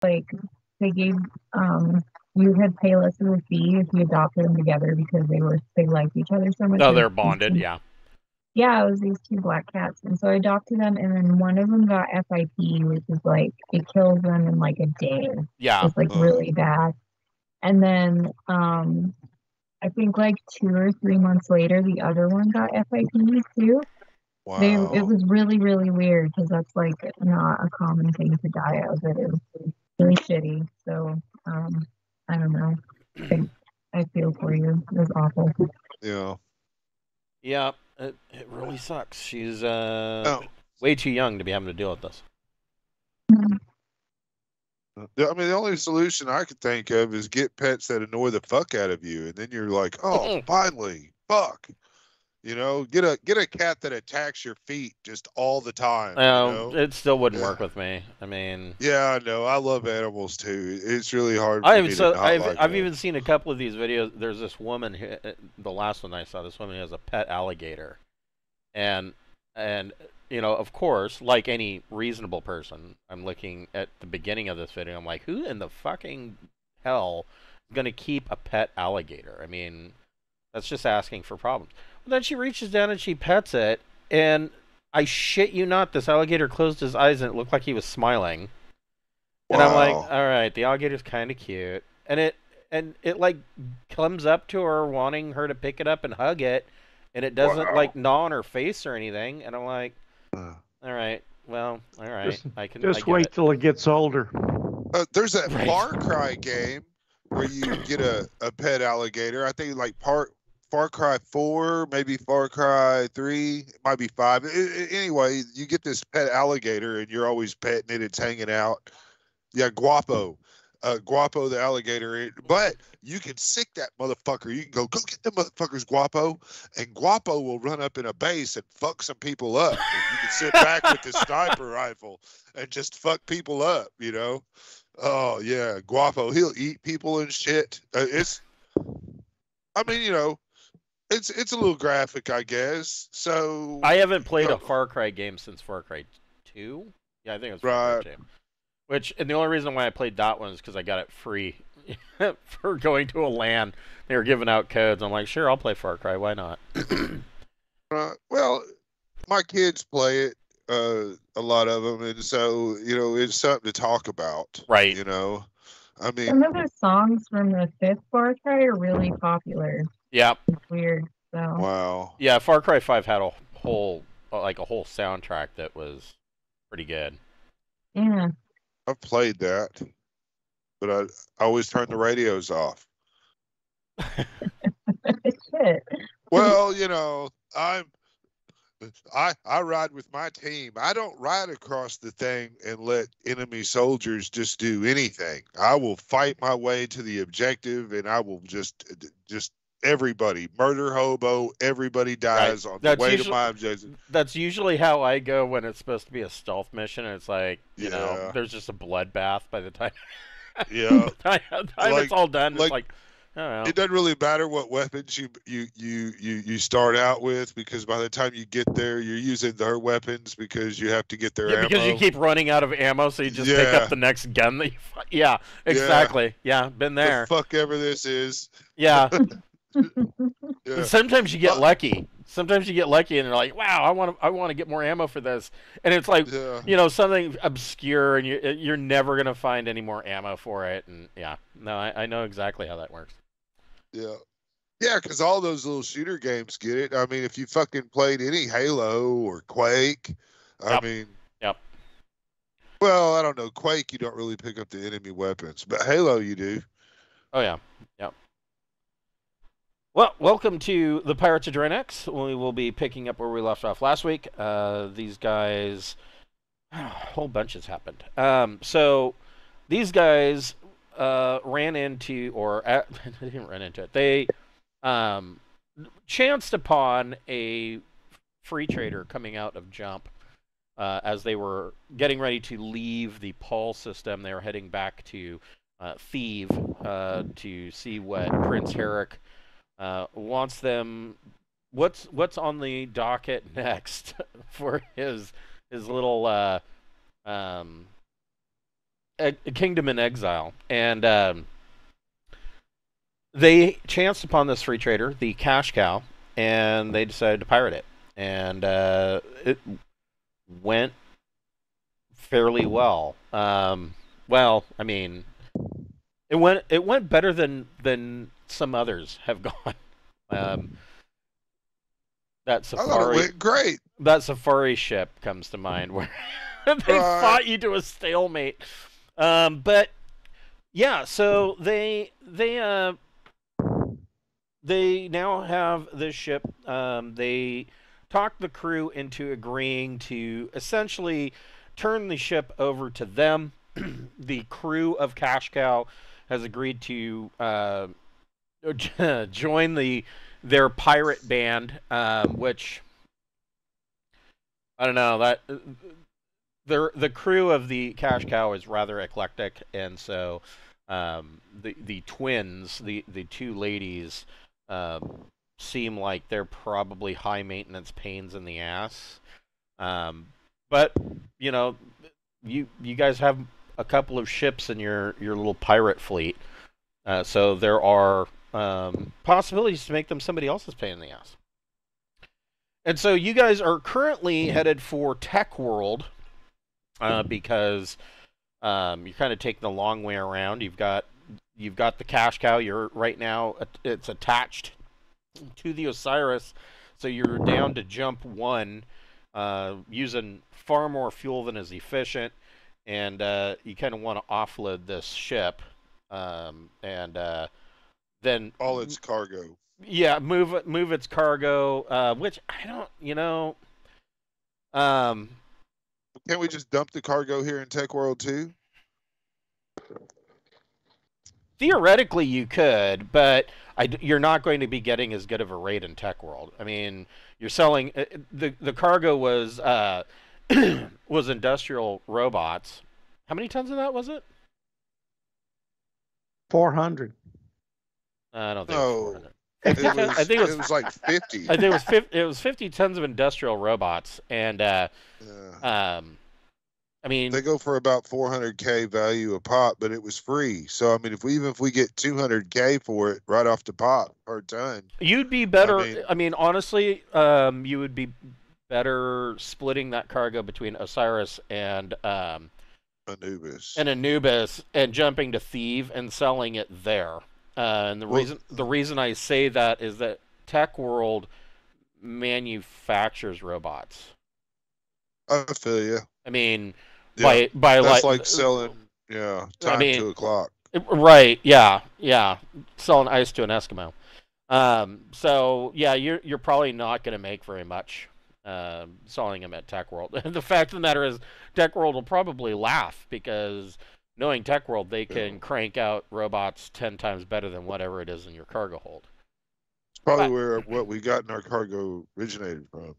like they gave you had pay less of a fee if you adopted them together because they liked each other so much. Oh, It was they're bonded. Yeah. yeah, it was these two black cats, and so I adopted them, and then one of them got FIP, which is like it kills them in like a day. Yeah. It's like Uh, really bad. And then I think like 2 or 3 months later, the other one got FIP too. It wow. was really, really weird because that's like not a common thing to die of. It was really shitty. So, I don't know. I, I feel for you. It was awful. Yeah. Yeah. It really sucks. She's Oh, way too young to be having to deal with this. I mean, the only solution I could think of is get pets that annoy the fuck out of you, and then you're like, oh, finally, fuck. You know, get a cat that attacks your feet just all the time. You know. It still wouldn't Yeah. work with me. I mean, Yeah, I know. I love animals too. It's really hard for me to not like I've them. even seen a couple of these videos. There's this woman, the last one I saw. This woman has a pet alligator, and and of course, like any reasonable person, I'm looking at the beginning of this video. I'm like, who in the fucking hell is gonna keep a pet alligator? I mean, that's just asking for problems. But then she reaches down and she pets it, and I shit you not, this alligator closed his eyes and it looked like he was smiling. And I'm like, Wow. all right, the alligator's kind of cute, and it like comes up to her, wanting her to pick it up and hug it, and it doesn't Wow. like gnaw on her face or anything. And I'm like, Uh, all right, well, all right, I Just get wait it. till it gets older. there's that Right. Far Cry game where you get a pet alligator. I think like Far Cry 4, maybe Far Cry 3, it might be 5. Anyway, you get this pet alligator and you're always petting it. It's hanging out. Yeah, Guapo. Guapo the alligator. But you can sick that motherfucker. You can go get the motherfuckers, Guapo. And Guapo will run up in a base and fuck some people up. And you can sit back with the sniper rifle and just fuck people up, you know? Oh, yeah. Guapo. He'll eat people and shit. I mean, it's a little graphic, I guess. So, I haven't played a Far Cry game since Far Cry 2. Yeah, I think it was Far Cry right. 2. And the only reason why I played that one is because I got it free for going to a LAN. They were giving out codes. I'm like, sure, I'll play Far Cry. Why not? Well, my kids play it, a lot of them, and so it's something to talk about. Right. I mean, Some of the songs from the fifth Far Cry are really popular. Yeah. It's weird. So wow. Yeah, Far Cry 5 had a whole soundtrack that was pretty good. yeah. I've played that, but I always turn the radios off. Shit. Well, I ride with my team. I don't ride across the thing and let enemy soldiers just do anything. I will fight my way to the objective, and I will just everybody murder hobo. Everybody dies on the way to my objective. That's usually how I go when it's supposed to be a stealth mission, and it's like Yeah. there's just a bloodbath by the time. Yeah. by the time it's all done, it's like, I don't know. It doesn't really matter what weapons you start out with, because by the time you get there, you're using their weapons because you have to get their ammo. Because you keep running out of ammo, so you just pick up the next gun that you. Yeah, exactly. Yeah, been there. The fuck ever this is. Yeah. Yeah. Sometimes you get lucky. Sometimes you get lucky, and you're like, "Wow, I want to get more ammo for this." And it's like, something obscure, and you're never gonna find any more ammo for it. And yeah, no, I know exactly how that works. Yeah. Yeah, because all those little shooter games get it. I mean, if you fucking played any Halo or Quake, I mean. Yep. Well, I don't know. Quake, you don't really pick up the enemy weapons, but Halo, you do. Oh yeah. Yep. Well, welcome to the Pirates of Drinax. We will be picking up where we left off last week. These guys, a whole bunch has happened. So these guys ran into, they didn't run into it. They chanced upon a free trader coming out of Jump as they were getting ready to leave the Paul system. They were heading back to Thieves to see what Prince Herrick wants them. What's on the docket next for his little a kingdom in exile, and they chanced upon this free trader, the Cashcow, and they decided to pirate it, and it went fairly well. Well, I mean, it went better than some others have gone. That I thought it safari went great. that safari ship comes to mind where they Right. fought you to a stalemate. But yeah, so they now have this ship. They talked the crew into agreeing to essentially turn the ship over to them. The crew of Cashcow has agreed to join their pirate band, which I don't know that the crew of the Cashcow is rather eclectic, and so the twins, the two ladies, seem like they're probably high maintenance pains in the ass. But you know, you guys have a couple of ships in your little pirate fleet, so there are possibilities to make them somebody else's pain in the ass. And so you guys are currently headed for Tech World because you're kind of taking the long way around. You've got the cash cow. You're right now. It's attached to the Osiris, so you're down to jump one, using far more fuel than is efficient, and you kind of want to offload this ship, and then All its cargo. yeah, move its cargo, which I don't, Can't we just dump the cargo here in Tech World too? theoretically you could, but you're not going to be getting as good of a rate in Tech World. I mean, you're selling the cargo was was industrial robots. How many tons of that was it? 400. I don't think No. it was 400. It I think it was like 50. I think it was 50 tons of industrial robots, and Yeah. I mean, They go for about 400K value a pop, but it was free. So I mean, if we get 200K for it right off the pop per ton, you'd be better. I I mean, honestly, you would be better splitting that cargo between Osiris and Anubis. and jumping to Thieve and selling it there. And the reason I say that is that Tech World manufactures robots. I feel you. I mean, Yeah, by that's like like selling, time mean, 2 o'clock. right, yeah, selling ice to an Eskimo. So yeah, you're probably not going to make very much selling them at Tech World. The fact of the matter is, Tech World will probably laugh because knowing Tech World, they can crank out robots 10 times better than whatever it is in your cargo hold. It's probably where what we got in our cargo originated from.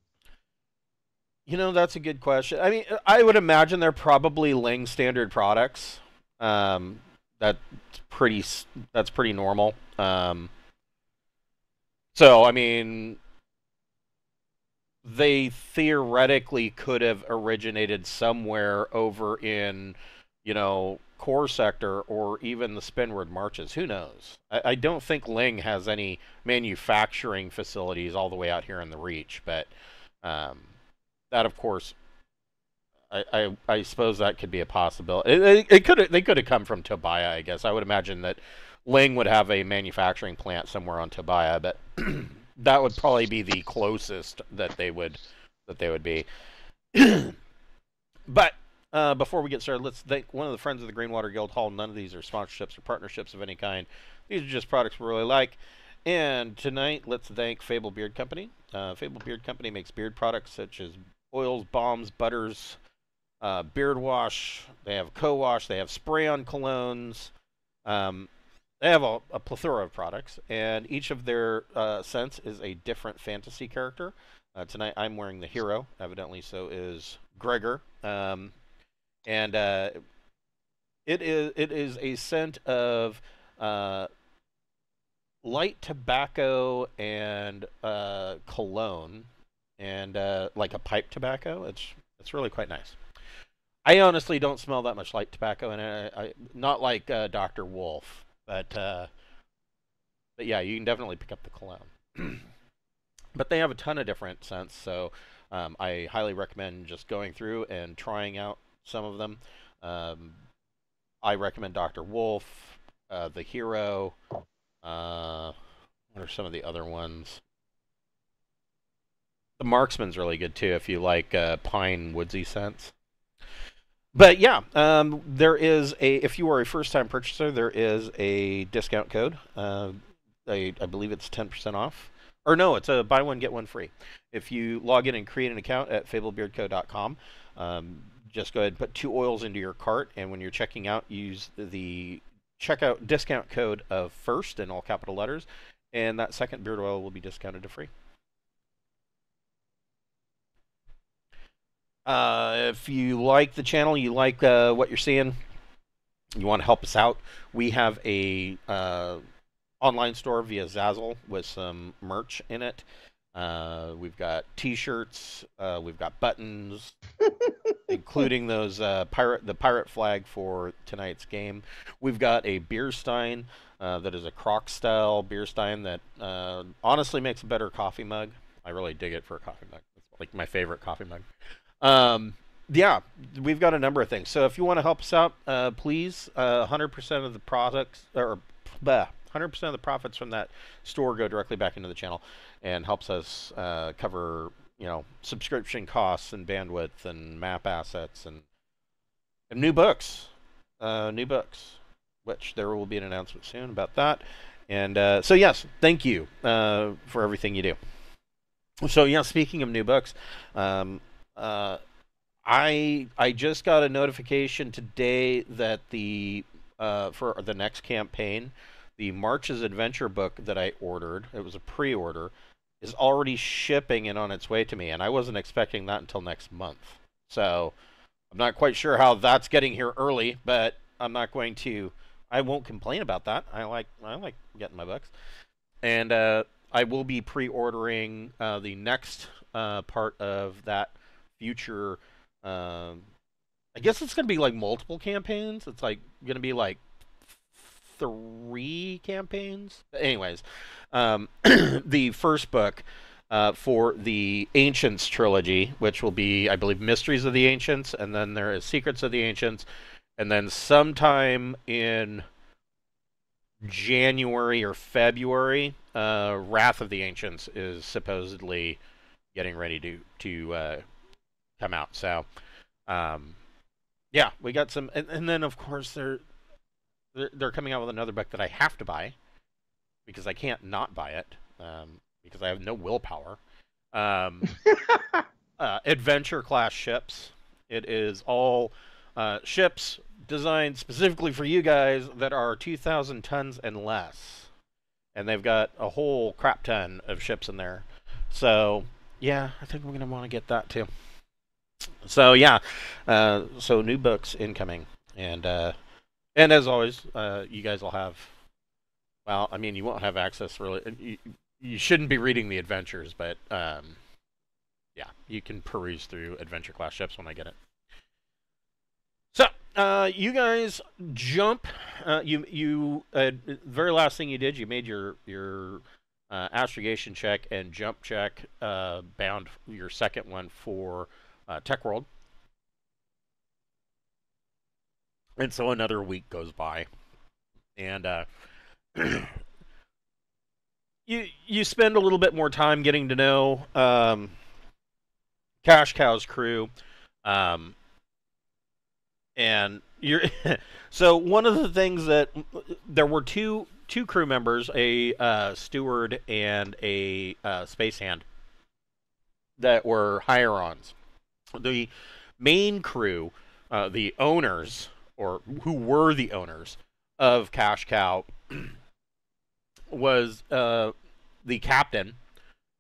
That's a good question. I mean, I would imagine they're probably Ling standard products. That's pretty normal. So I mean, they theoretically could have originated somewhere over in, core sector or even the Spinward Marches. Who knows? I don't think Ling has any manufacturing facilities all the way out here in the Reach, but that, of course, I suppose that could be a possibility. They could have come from Tobiah, I guess. I would imagine that Ling would have a manufacturing plant somewhere on Tobiah, but that would probably be the closest that they would be. But before we get started, let's thank one of the friends of the Greenwater Guildhall. None of these are sponsorships or partnerships of any kind. These are just products we really like. And tonight, let's thank Fable Beard Company. Fable Beard Company makes beard products such as oils, balms, butters, beard wash. They have co-wash. They have spray-on colognes. They have a plethora of products, and each of their scents is a different fantasy character. Tonight, I'm wearing the hero. Evidently, so is Gregor. And it is a scent of light tobacco and cologne, and like a pipe tobacco. It's really quite nice. I honestly don't smell that much light tobacco in it. Not like Dr. Wolf, but yeah, you can definitely pick up the cologne. But they have a ton of different scents, so I highly recommend just going through and trying out some of them. I recommend Dr. Wolf, The Hero. What are some of the other ones? The Marksman's really good too if you like pine woodsy scents. But yeah, there is if you are a first-time purchaser, there is a discount code. I believe it's 10% off. Or no, it's a buy one, get one free. If you log in and create an account at fablebeardco.com, just go ahead and put 2 oils into your cart, and when you're checking out, use the checkout discount code of FIRST in all capital letters, and that second beard oil will be discounted to free. If you like the channel, you like what you're seeing, you want to help us out, we have a online store via Zazzle with some merch in it. We've got t-shirts, we've got buttons, including those the pirate flag for tonight's game. We've got a beer stein that is a croc style beer stein that honestly makes a better coffee mug. I really dig it for a coffee mug. It's like my favorite coffee mug. Yeah, we've got a number of things. So if you want to help us out, please, 100% of the products, or 100% of the profits from that store go directly back into the channel and helps us cover, subscription costs and bandwidth and map assets and new books, which there will be an announcement soon about that. And so yes, thank you for everything you do. So yeah, speaking of new books, I just got a notification today that for the next campaign, the March's Adventure book that I ordered, it was a pre-order, is already shipping and on its way to me, and I wasn't expecting that until next month. So I'm not quite sure how that's getting here early, but I won't complain about that. I like getting my books. And I will be pre-ordering the next part of that future. I guess it's going to be like multiple campaigns. It's like going to be like 3 campaigns. Anyways, the first book for the Ancients trilogy, which will be, I believe, Mysteries of the Ancients, and then there is Secrets of the Ancients, and then sometime in January or February, Wrath of the Ancients is supposedly getting ready to come out. So, yeah, we got some, and then of course they're coming out with another book that I have to buy because I can't not buy it because I have no willpower. Adventure class ships. It is all ships designed specifically for you guys that are 2,000 tons and less, and they've got a whole crap ton of ships in there. So yeah, I think we're gonna want to get that too. So yeah, so new books incoming, and as always, you guys will have. Well, I mean, you won't have access really. You shouldn't be reading the adventures, but yeah, you can peruse through adventure class ships when I get it. So you guys jump. You very last thing you did, you made your astrogation check and jump check. Bound your second one for Tech World. And so another week goes by, and you spend a little bit more time getting to know Cashcow's crew, and you're so one of the things that there were two crew members, a steward and a space hand, that were hire-ons. The main crew, the owners, or who were the owners of Cashcow, was the captain,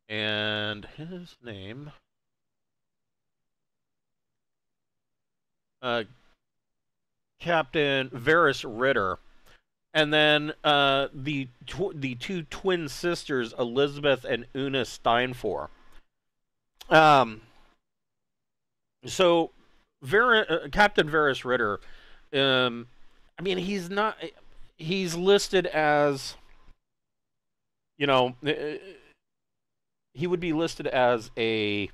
and his name Captain Varys Ritter, and then the two twin sisters, Elizabeth and Una Steinfor. So Captain Varys Ritter, I mean, he's not. He's listed as, you know, he would be listed as a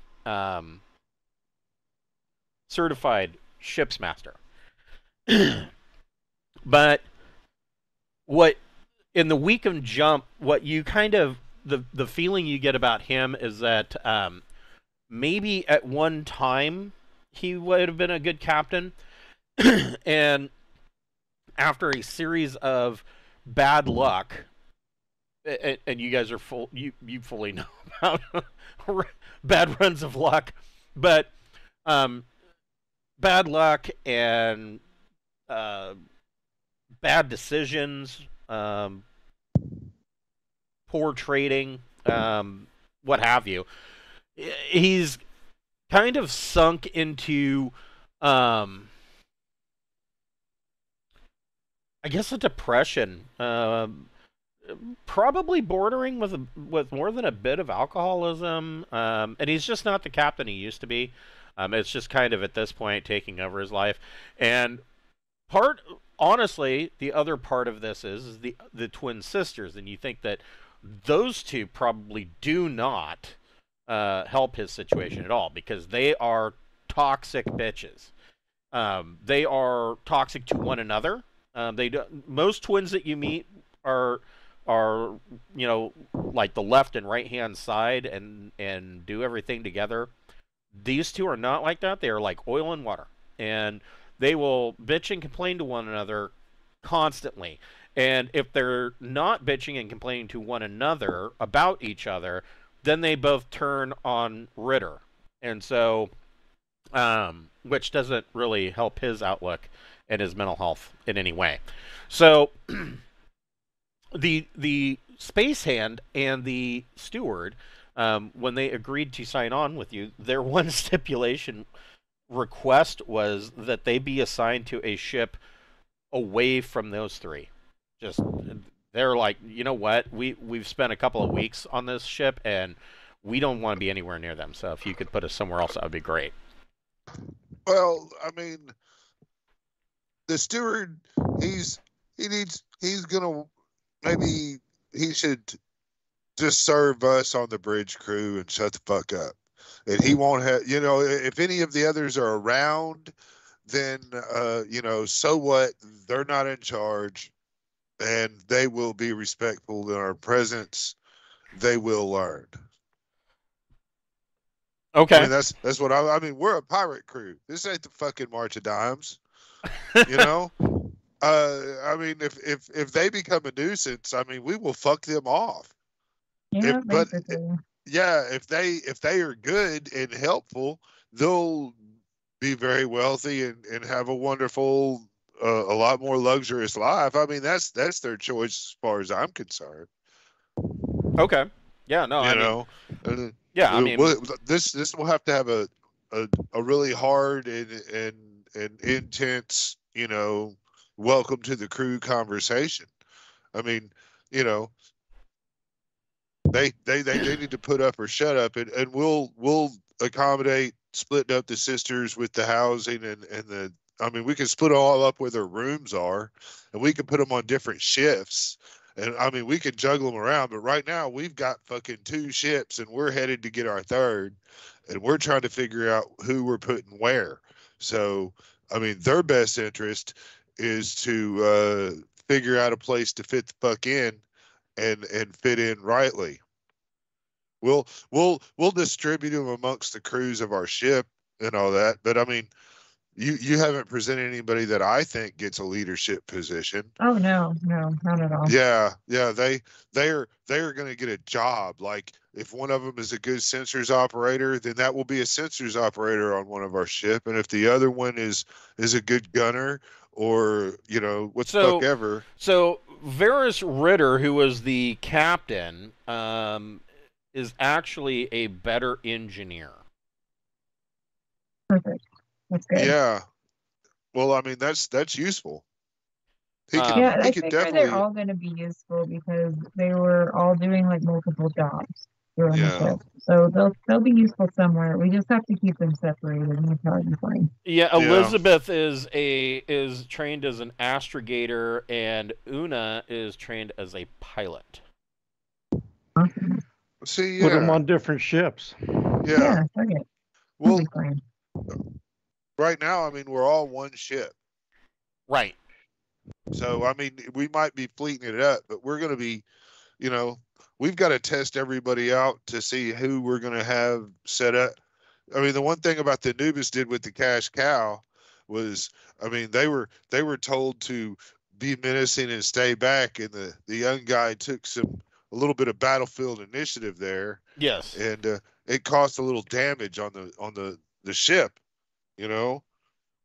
certified ship's master. But what in the Weekend Jump, what you kind of the feeling you get about him is that maybe at one time he would have been a good captain, and after a series of bad luck, and you guys are you fully know about bad runs of luck, but bad luck and bad decisions, poor trading, what have you. He's kind of sunk into, I guess, a depression, probably bordering with more than a bit of alcoholism, and he's just not the captain he used to be. It's just kind of at this point taking over his life, and honestly, the other part of this is the twin sisters, and you think that those two probably do not help his situation at all, because they are toxic bitches. They are toxic to one another. Most twins that you meet are like the left and right hand side and do everything together. These two are not like that. They are like oil and water, and they will bitch and complain to one another constantly. And if they're not bitching and complaining to one another about each other, then they both turn on Ritter. And so, which doesn't really help his outlook and his mental health in any way. So, the space hand and the steward, when they agreed to sign on with you, their one stipulation request was that they be assigned to a ship away from those three. Just they're like, you know what, we've spent a couple of weeks on this ship and we don't want to be anywhere near them, so if you could put us somewhere else, that would be great. Well, I mean, the steward, he's gonna, maybe he should just serve us on the bridge crew and shut the fuck up. And he won't have, if any of the others are around, then, so what? They're not in charge, and they will be respectful in our presence. They will learn. Okay. I mean, that's what I mean, we're a pirate crew. This ain't the fucking March of Dimes, I mean, if they become a nuisance, I mean, we will fuck them off. Yeah, basically. If they are good and helpful, they'll be very wealthy and have a wonderful, a lot more luxurious life. I mean, that's their choice as far as I'm concerned. Okay. Yeah. No. I mean, this will have to have a really hard and intense, welcome to the crew conversation. I mean, they need to put up or shut up, and we'll accommodate splitting up the sisters with the housing and the. I mean, we can split all up where their rooms are, and we can put them on different shifts. And I mean, we can juggle them around, but right now we've got fucking 2 ships and we're headed to get our 3rd, and we're trying to figure out who we're putting where. So, I mean, their best interest is to figure out a place to fit the fuck in and fit in rightly. We'll distribute them amongst the crews of our ship and all that. But I mean, you haven't presented anybody that I think gets a leadership position. Oh no, not at all. Yeah, they are going to get a job. Like, if one of them is a good sensors operator, then that will be a sensors operator on one of our ship. And if the other one is a good gunner, or what's the fuck ever. So Varys Ritter, who was the captain, is actually a better engineer. Perfect. That's good. Yeah. Well, I mean, that's useful. I think they're all going to be useful because they were all doing like multiple jobs during the trip. so they'll be useful somewhere. We just have to keep them separated, and we'll probably be fine. Yeah, Yeah. Elizabeth is trained as an astrogator, and Una is trained as a pilot. Awesome. See, Put them yeah, on different ships. yeah. Okay. Well, We'll be fine. right now, I mean, we're all one ship. Right. So, I mean, we might be fleeting it up, but we're going to be, you know, we've got to test everybody out to see who we're going to have set up. I mean, the one thing about the Anubis did with the Cashcow was, I mean, they were told to be menacing and stay back, and the young guy took a little bit of battlefield initiative there, Yes. and it caused a little damage on the ship, you know.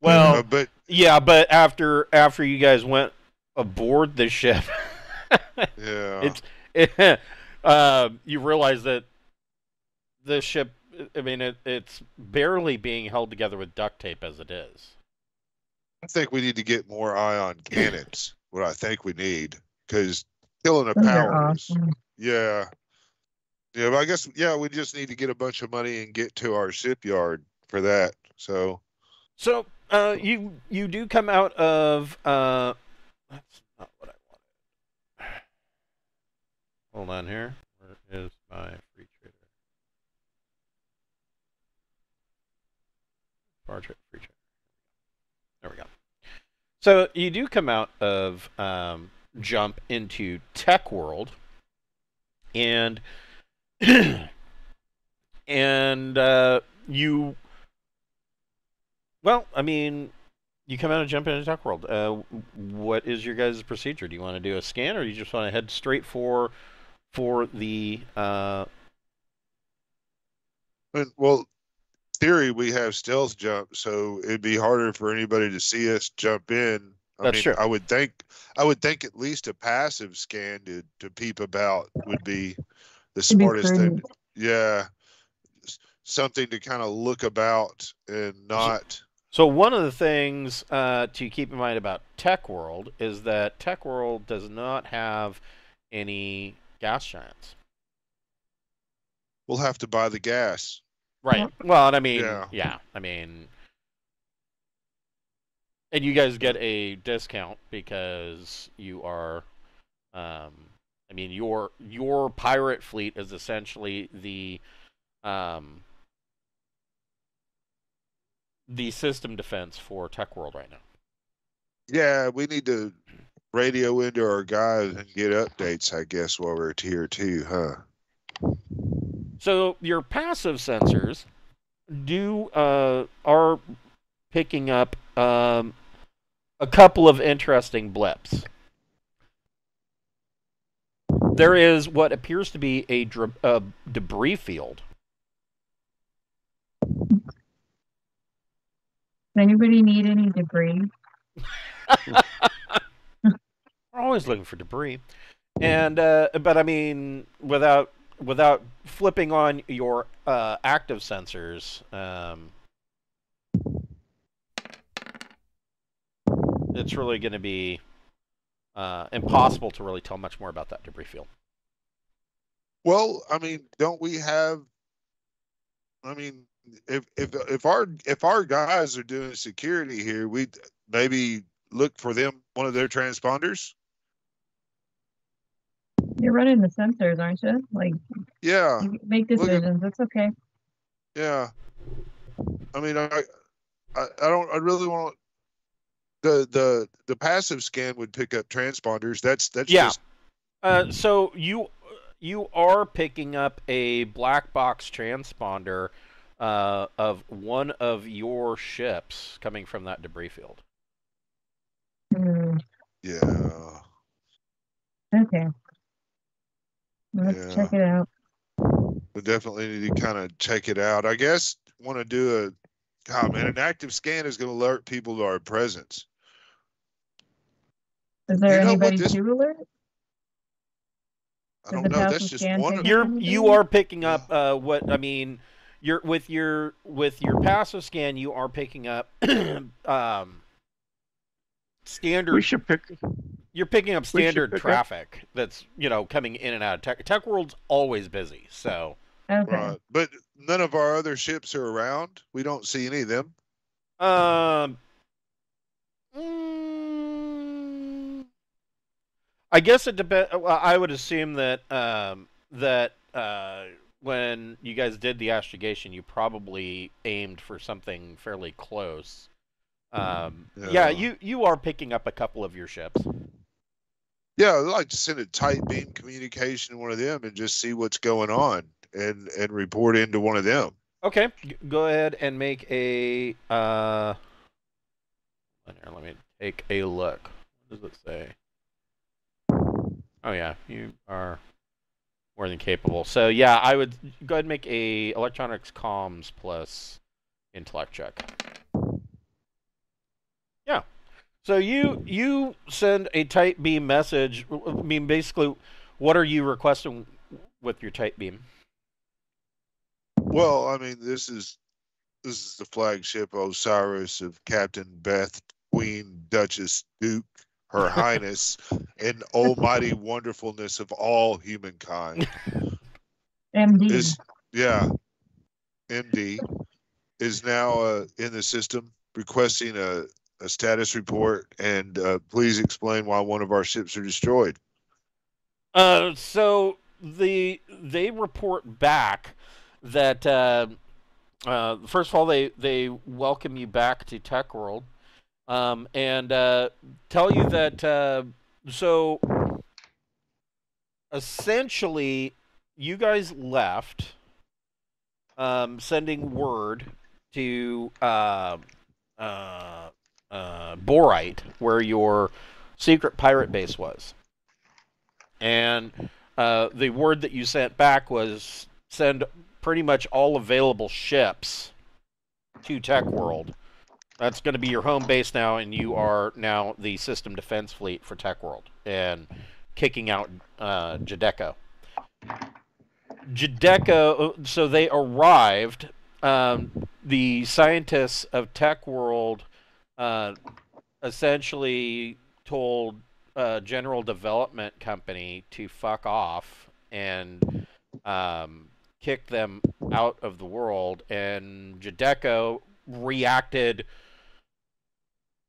Well, But yeah, but after you guys went aboard the ship, yeah, you realize that the ship, I mean, it's barely being held together with duct tape as it is. I think we need to get more ion cannons. What I think we need, because killing a Those are power is, awesome. yeah. Yeah, but I guess, yeah, we just need to get a bunch of money and get to our shipyard for that. So, you do come out of that's not what I wanted. Hold on here. Where is my free trader? Free trader. There we go. So you do come out of jump into Tech World, and you, well, I mean, you come out and jump into Tech World. What is your guys' procedure? Do you want to do a scan, or do you just want to head straight for the? well, theory, we have stealth jump, so it'd be harder for anybody to see us jump in. That's true. I would think at least a passive scan to peep about would be the It'd be smartest thing. prudent. Yeah, something to kind of look about and not. So one of the things to keep in mind about Tech World is that Tech World does not have any gas giants. We'll have to buy the gas. Right. Well, and I mean, Yeah. I mean, and you guys get a discount because you are, I mean, your pirate fleet is essentially the system defense for Tech World right now. Yeah, we need to radio into our guys and get updates, I guess, while we're here too, huh? So your passive sensors are picking up a couple of interesting blips. There is what appears to be a debris field. Does anybody need any debris? We're always looking for debris, and but I mean, without flipping on your active sensors, it's really going to be impossible to really tell much more about that debris field. Well, I mean, don't we have? I mean, if our guys are doing security here, we maybe look for them one of their transponders. You're running the sensors, aren't you? Like, Yeah, you make decisions. It's okay. yeah. I mean, I really want the passive scan would pick up transponders. That's Yeah. just So you are picking up a black box transponder of one of your ships coming from that debris field. yeah. Okay. Let's check it out. We definitely need to kind of check it out. I guess want to do an active scan is going to alert people to our presence. Is there You know what anybody this- to alert? I don't know. That's just one of You are picking up what I mean. You're with your passive scan. You are picking up standard. We should pick. You're picking up standard pick up- traffic that's coming in and out of Tech World's always busy. So Okay. Right. But none of our other ships are around. We don't see any of them. I guess it depends. Well, I would assume that when you guys did the astrogation, you probably aimed for something fairly close. Yeah, you are picking up a couple of your ships. Yeah, I'd like to send a tight beam communication to one of them and just see what's going on and report into one of them. Okay, go ahead and make a. Let me take a look. What does it say? Oh yeah, you are more than capable. So yeah, I would go ahead and make a electronics comms plus intellect check. Yeah. So you send a tight beam message. I mean, basically, what are you requesting with your tight beam? Well, I mean, this is the flagship Osiris of Captain Beth, Queen Duchess Duke, Her Highness, and almighty wonderfulness of all humankind. MD. MD is now in the system requesting a status report, and please explain why one of our ships are destroyed. So they report back that first of all they welcome you back to Tech World, and tell you that so essentially you guys left, sending word to Borite, where your secret pirate base was. And the word that you sent back was send pretty much all available ships to Tech World. That's going to be your home base now, and you are now the system defense fleet for Tech World, and kicking out Jadeko. So they arrived. The scientists of Tech World essentially told General Development Company to fuck off and kick them out of the world, and Jadeko reacted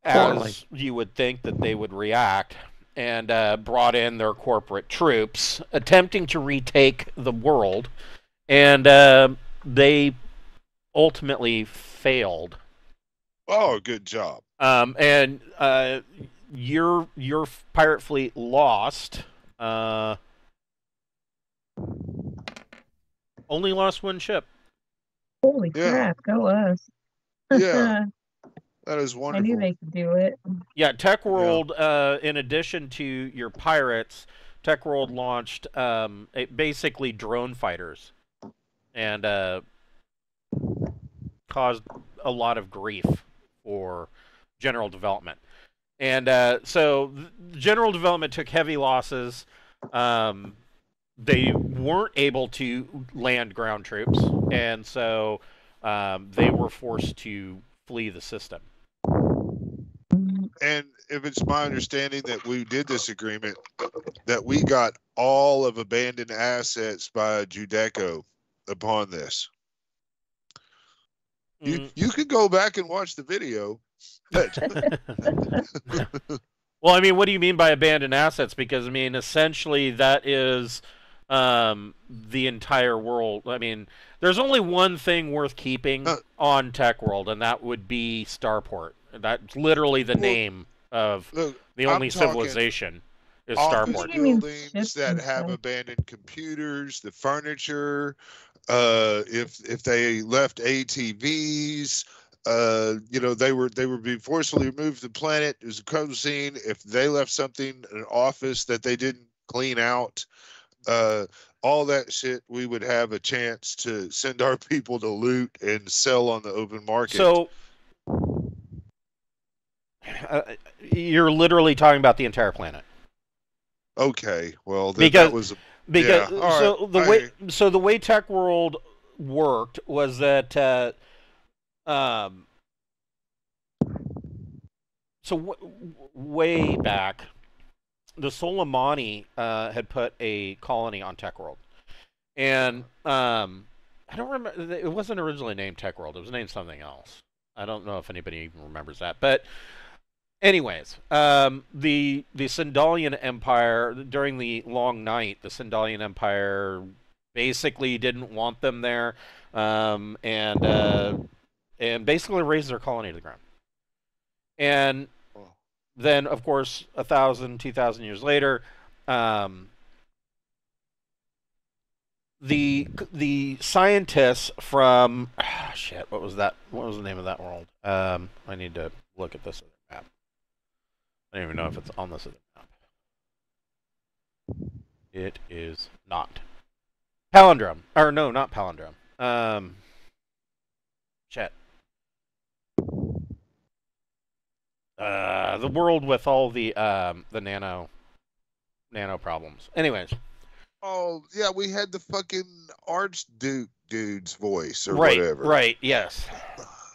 as you would think that they would react, and brought in their corporate troops, attempting to retake the world, and they ultimately failed. Oh, good job. And your pirate fleet lost. Only lost one ship. Holy crap! Go us. Yeah, that is wonderful. I knew they could do it. Yeah, Tech World. In addition to your pirates, Tech World launched basically drone fighters, and caused a lot of grief for General Development. And so General Development took heavy losses. They weren't able to land ground troops, and so they were forced to flee the system. And if it's my understanding that we did this agreement, that we got all of abandoned assets by Jadeko upon this. You could go back and watch the video. Well, I mean, what do you mean by abandoned assets? Because, I mean, essentially that is the entire world. I mean, there's only one thing worth keeping on Tech World, and that would be Starport. That's literally the name of the only civilization is Starport. Buildings that have abandoned computers, the furniture, if they left ATVs, they were being forcibly removed from the planet. It was a crime scene. If they left something in an office that they didn't clean out, all that shit, we would have a chance to send our people to loot and sell on the open market. So you're literally talking about the entire planet. Okay, well, because the way Tech World worked was that way back, the Soleimani had put a colony on Tech World, and I don't remember. It wasn't originally named Tech World. It was named something else. I don't know if anybody even remembers that. But anyways, the Sindalian Empire during the Long Night, the Sindalian Empire basically didn't want them there, and basically razed their colony to the ground. And then, of course, 1,000, 2,000 years later, the scientists from shit, what was that? What was the name of that world? I need to look at this map. I don't even know if it's on this map. It is not. Palindrome. Or no, not Palindrome. Shit. The world with all the nano problems. Anyways. Oh yeah, we had the fucking Archduke dude's voice or right, whatever. Right. Yes.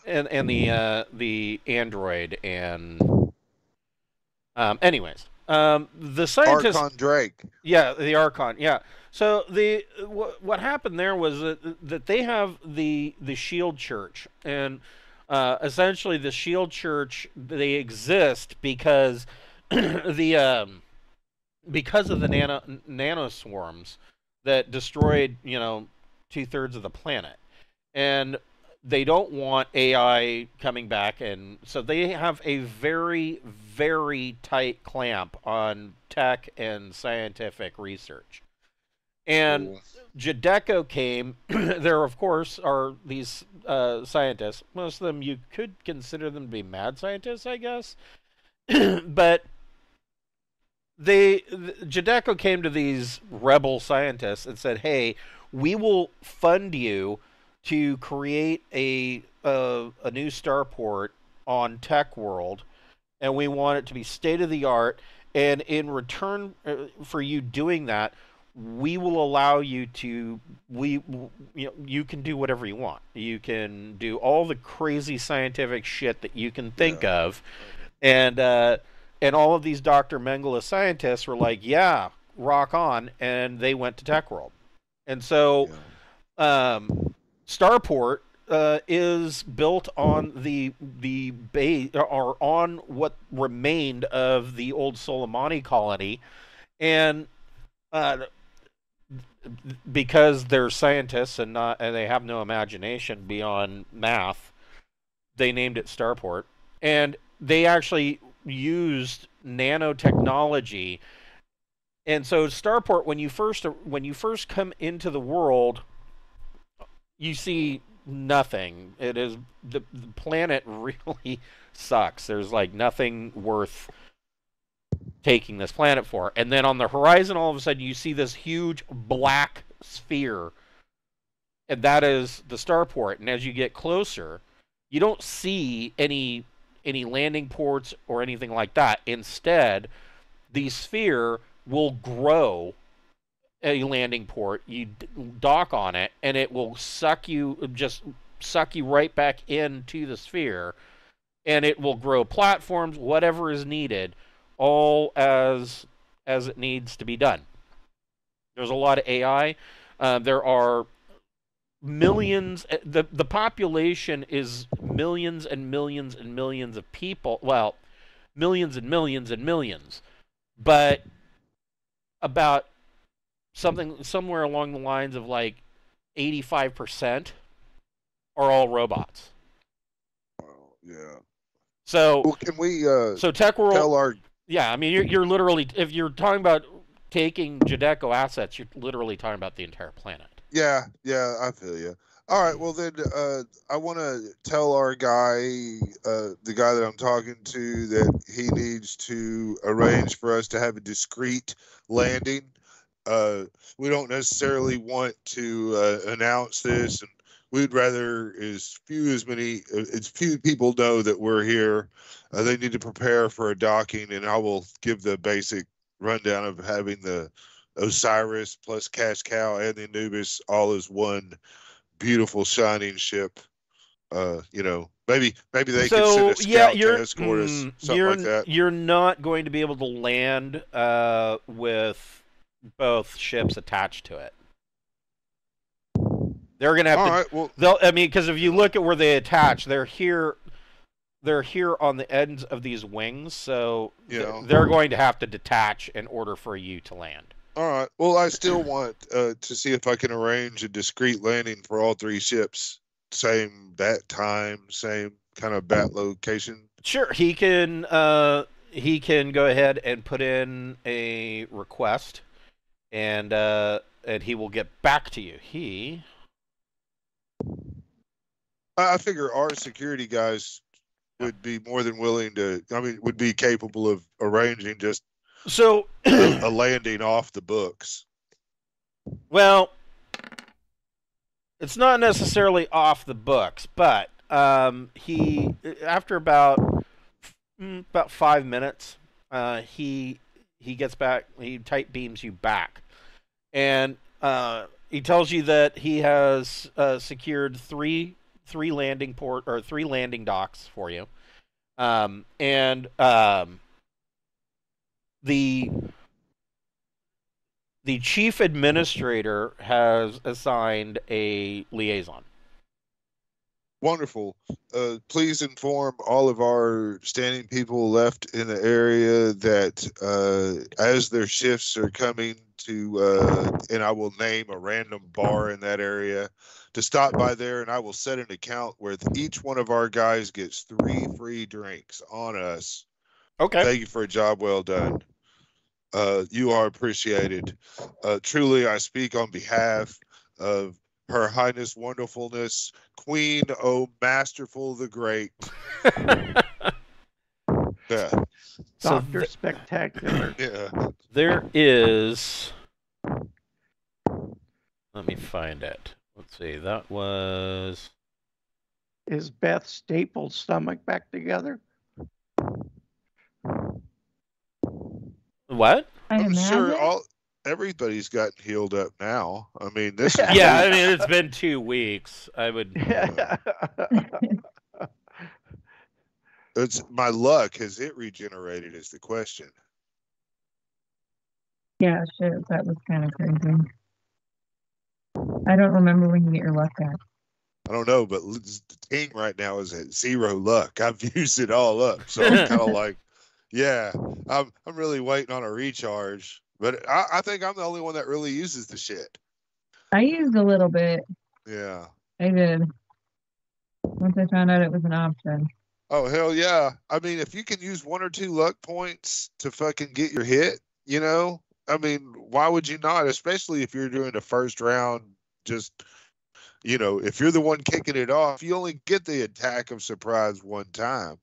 And the android and anyways, the scientists. Archon Drake. Yeah, the Archon. Yeah. So what happened there was that they have the Shield Church, and essentially the Shield Church, they exist because because of the nanoswarms that destroyed 2/3 of the planet, and they don't want AI coming back, and so they have a very, very tight clamp on tech and scientific research. And Jadeko came. There, of course, are these scientists. Most of them, you could consider them to be mad scientists, I guess. But Jadeko came to these rebel scientists and said, "Hey, we will fund you to create a new starport on Tech World, and we want it to be state of the art. And in return for you doing that, we will allow you to you can do whatever you want. You can do all the crazy scientific shit that you can think of." And all of these Dr. Mengele scientists were like, "Yeah, rock on," and they went to Tech World. And so Starport is built on the base, or on what remained of the old Soleimani colony, and because they're scientists and they have no imagination beyond math, they named it Starport, and they actually used nanotechnology. And so Starport, when you first come into the world, you see nothing. It is the planet really sucks. There's like nothing worth taking this planet for. And then on the horizon, all of a sudden, you see this huge black sphere, and that is the Starport. And as you get closer, you don't see any landing ports or anything like that. Instead, the sphere will grow a landing port. You dock on it, and it will suck you right back into the sphere, and it will grow platforms, whatever is needed, all as it needs to be done. There's a lot of AI. There are millions. The population is millions and millions and millions of people. Well, millions and millions and millions, but about somewhere along the lines of like 85% are all robots. Yeah. So well, can we so Tech World tell our yeah, I mean you're literally, if you're talking about taking Jadeko assets, you're literally talking about the entire planet. Yeah, I feel you. All right, well then I want to tell our guy, the guy that I'm talking to, that he needs to arrange for us to have a discreet landing. We don't necessarily want to announce this, and we'd rather as few people know that we're here. They need to prepare for a docking, and I will give the basic rundown of having the Osiris plus Cashcow and the Anubis all as one beautiful shining ship. Maybe they can send a scout to escort us, something like that. You're not going to be able to land with both ships attached to it. They're gonna have All to. right. Well, I mean, because if you look at where they attach, they're here. They're here on the ends of these wings, so they're going to have to detach in order for you to land. all right. Well, I still want to see if I can arrange a discreet landing for all 3 ships. Same bat time, same kind of bat location. Sure, he can go ahead and put in a request, and he will get back to you. I figure our security guys would be more than willing to. I mean, would be capable of arranging just a landing off the books. Well, it's not necessarily off the books, but he after about 5 minutes, he gets back. He tight beams you back, and he tells you that he has secured three landing docks for you, and the chief administrator has assigned a liaison. Wonderful. Please inform all of our standing people left in the area that as their shifts are coming to, and I will name a random bar in that area, to stop by there, and I will set an account where each one of our guys gets 3 free drinks on us. Okay. Thank you for a job well done. You are appreciated. Truly, I speak on behalf of Her Highness Wonderfulness, Queen O Masterful the Great. Yeah. Dr. Spectacular. Yeah. There is... Let me find it. Let's see. That was... Is Beth Staples' stomach back together? What? I'm sure everybody's gotten healed up now. I mean, this is yeah, I mean, it's been 2 weeks. I would... It's my luck. Has it regenerated is the question. Yeah, shit, that was kind of crazy. I don't remember when you get your luck back. I don't know, but the team right now is at 0 luck. I've used it all up, so I'm kind of like, yeah, I'm really waiting on a recharge. But I think I'm the only one that really uses the shit. I used a little bit. Yeah. I did. Once I found out it was an option. Oh, hell yeah. I mean, if you can use 1 or 2 luck points to fucking get your hit, I mean, why would you not? Especially if you're doing the first round, just, if you're the one kicking it off, you only get the attack of surprise 1 time.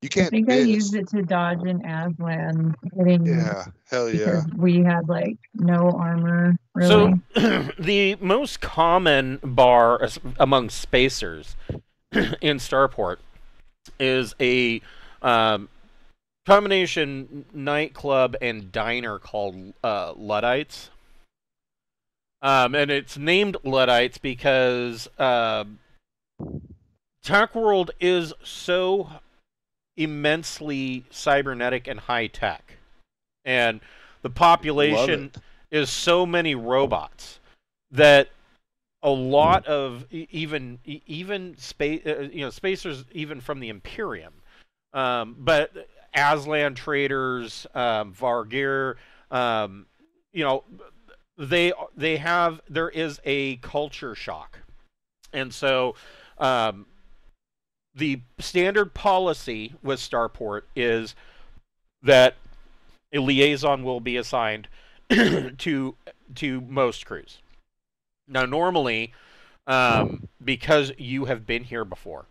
You can't I think miss. I used it to dodge an Aslan hitting. Yeah, hell yeah. Because we had no armor, really. So the most common bar among spacers in Starport is a combination nightclub and diner called Luddites. And it's named Luddites because Tech World is so immensely cybernetic and high tech, and the population is so many robots that a lot of even spacers even from the Imperium, but Aslan traders, Vargir, there is a culture shock, and so the standard policy with Starport is that a liaison will be assigned to most crews. Now, normally, because you have been here before,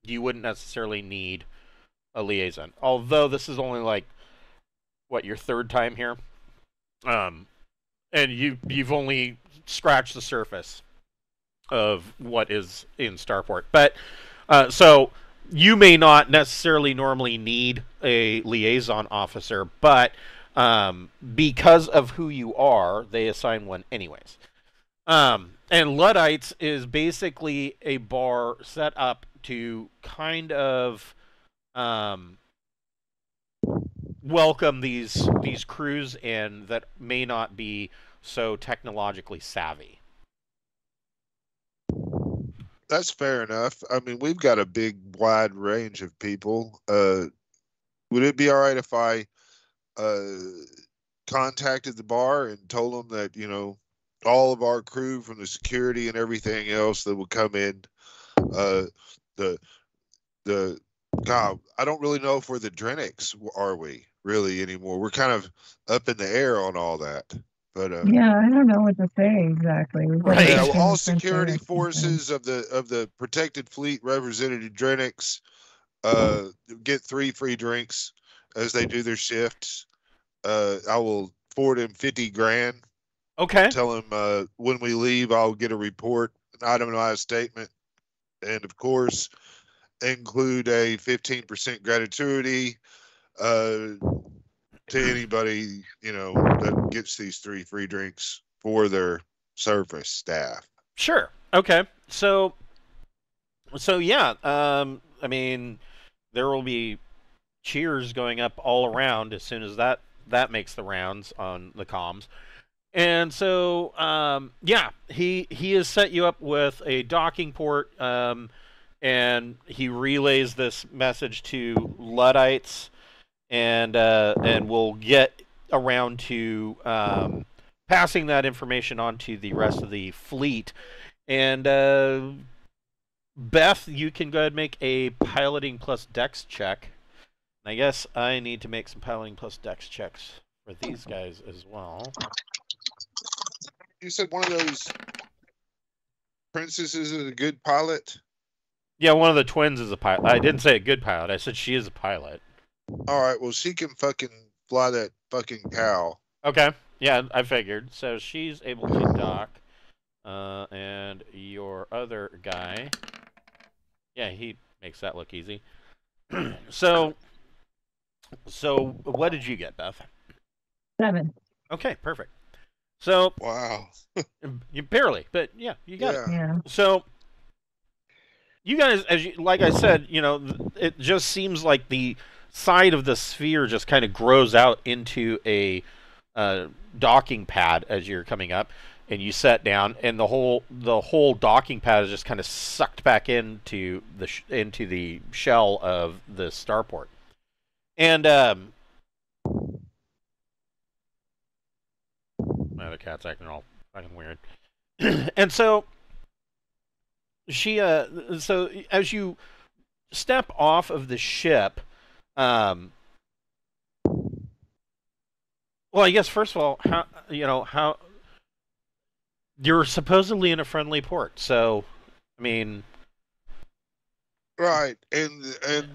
you wouldn't necessarily need a liaison. Although this is only your 3rd time here, and you've only scratched the surface of what is in Starport, but. So you may not necessarily normally need a liaison officer, but because of who you are, they assign one anyways. And Luddites is basically a bar set up to kind of welcome these crews in that may not be so technologically savvy. That's fair enough. I mean, we've got a big, wide range of people. Would it be all right if I uh, contacted the bar and told them that, all of our crew from the security and everything else that would come in, uh, the the God, I don't really know if we're the Drinax, are we really anymore? We're kind of up in the air on all that. But Yeah, I don't know what to say exactly. We've got Right. yeah, everything well, all with Prince security Eric, he said. forces of the protected fleet represented Drinax get 3 free drinks as they do their shifts. I will forward him 50 grand. Okay. Tell him when we leave, I'll get a report, an itemized statement, and of course, include a 15% gratuity to anybody that gets these 3 free drinks for their service staff. Sure. Okay. So yeah. I mean, there will be cheers going up all around as soon as that makes the rounds on the comms. And so, yeah, he has set you up with a docking port, and he relays this message to Luddites, and we'll get around to passing that information on to the rest of the fleet. And Beth, you can go ahead and make a piloting plus dex check. I guess I need to make some piloting plus dex checks for these guys as well. You said one of those princesses is a good pilot? Yeah, one of the twins is a pilot. I didn't say a good pilot. I said she is a pilot. All right, well, she can fucking fly that fucking cow. Okay. Yeah, I figured. So she's able to dock. And your other guy, yeah, he makes that look easy. So what did you get, Beth? 7. Okay, perfect. So Wow. you barely, but yeah, you got it. Yeah. So you guys, like I said, it just seems like the side of the sphere just kind of grows out into a docking pad as you're coming up, and you set down, and the whole docking pad is just kind of sucked back into the shell of the starport, and my other cat's acting all fucking weird, and so so as you step off of the ship, well, I guess first of all, how you're supposedly in a friendly port, so I mean, Right. And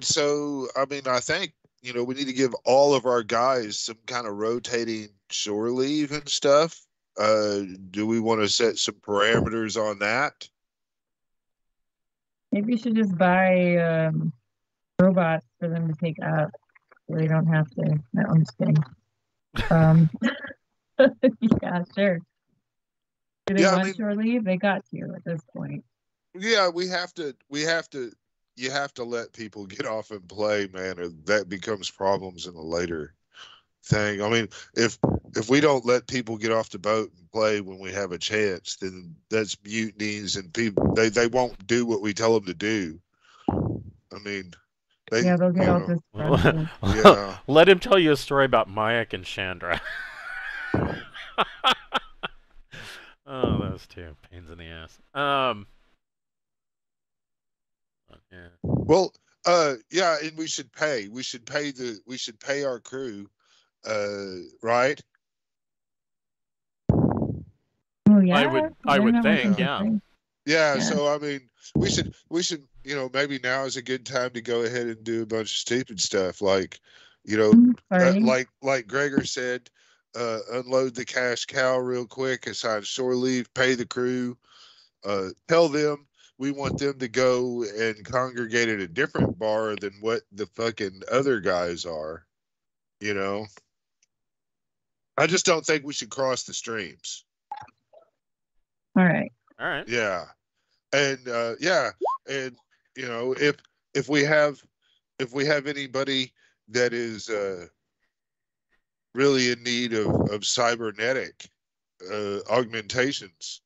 so I mean, I think, we need to give all of our guys some kind of rotating shore leave and stuff. Do we want to set some parameters on that? Maybe you should just buy robots for them to take up so they don't have to. No, I'm just kidding. Yeah, sure. Do they Yeah, want shore leave? They got to at this point. Yeah, you have to let people get off and play, man, or that becomes problems in a later thing. I mean, if we don't let people get off the boat and play when we have a chance, then that's mutinies, and people they won't do what we tell them to do. I mean, they'll get all disgruntled. Yeah. Let him tell you a story about Mayak and Chandra. Oh, those two pains in the ass. Yeah. Well, yeah, and we should pay. We should pay our crew, right? Oh yeah, I would think, yeah. Yeah, so I mean, we should, maybe now is a good time to go ahead and do a bunch of stupid stuff, like, like Gregor said, unload the Cashcow real quick, assign shore leave, pay the crew, tell them we want them to go and congregate at a different bar than what the fucking other guys are. I just don't think we should cross the streams. All right. Yeah. And yeah, and if we have anybody that is really in need of cybernetic augmentations,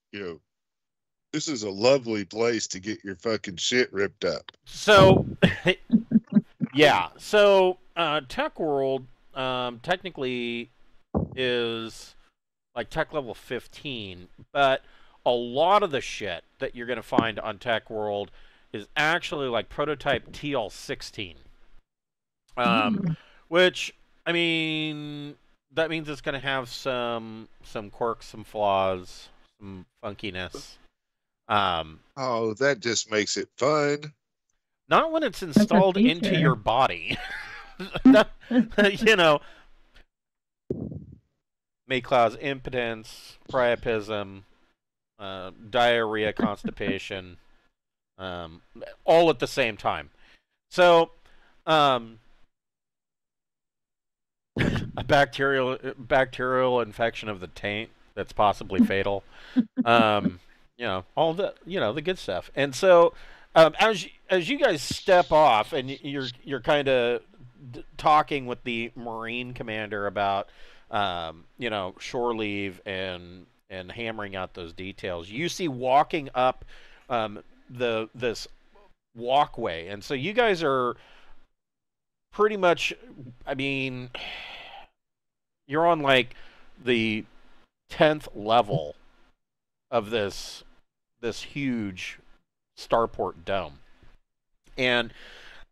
This is a lovely place to get your fucking shit ripped up. So, yeah. So, Tech World technically is like tech level 15, but a lot of the shit that you're going to find on Tech World is actually like prototype TL16. Which, I mean, that means it's going to have some quirks, some flaws, some funkiness. Oh, that just makes it fun. Not when it's installed into your body. You know, may cause impotence, priapism, diarrhea, constipation, all at the same time. So, a bacterial infection of the taint that's possibly fatal. All the good stuff. And so, as you guys step off and you're kind of talking with the Marine commander about shore leave and hammering out those details, you see walking up this walkway, and so you guys are pretty much, I mean, you're on like the 10th level of this huge starport dome, and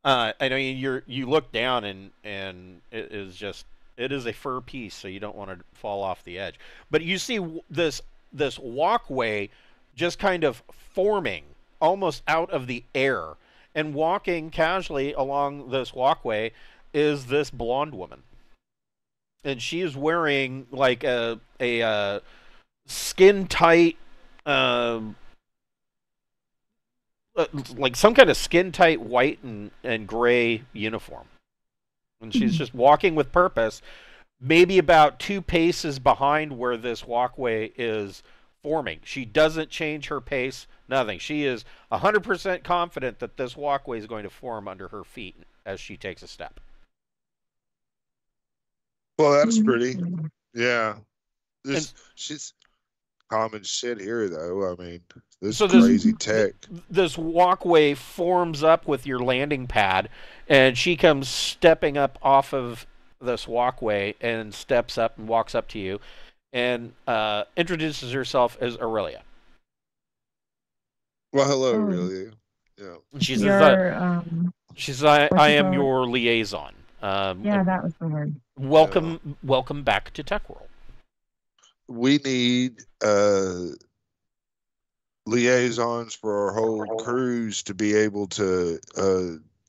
I know you look down and it is a fur piece, so you don't want to fall off the edge. But you see this walkway just kind of forming almost out of the air, and walking casually along this walkway is this blonde woman, and she is wearing like a skin tight, like some kind of skin tight white and gray uniform. And she's just walking with purpose, maybe about 2 paces behind where this walkway is forming. She doesn't change her pace, nothing. She is 100% confident that this walkway is going to form under her feet as she takes a step. Well, that's pretty. Yeah. She's common shit here, though. I mean, this crazy tech. This walkway forms up with your landing pad, and she comes stepping up off of this walkway and steps up and walks up to you and introduces herself as Aurelia. Well, hello, Aurelia. Yeah. She says, I am your liaison. Yeah, that was the word. Welcome back to Tech World. We need liaisons for our whole cruise to be able to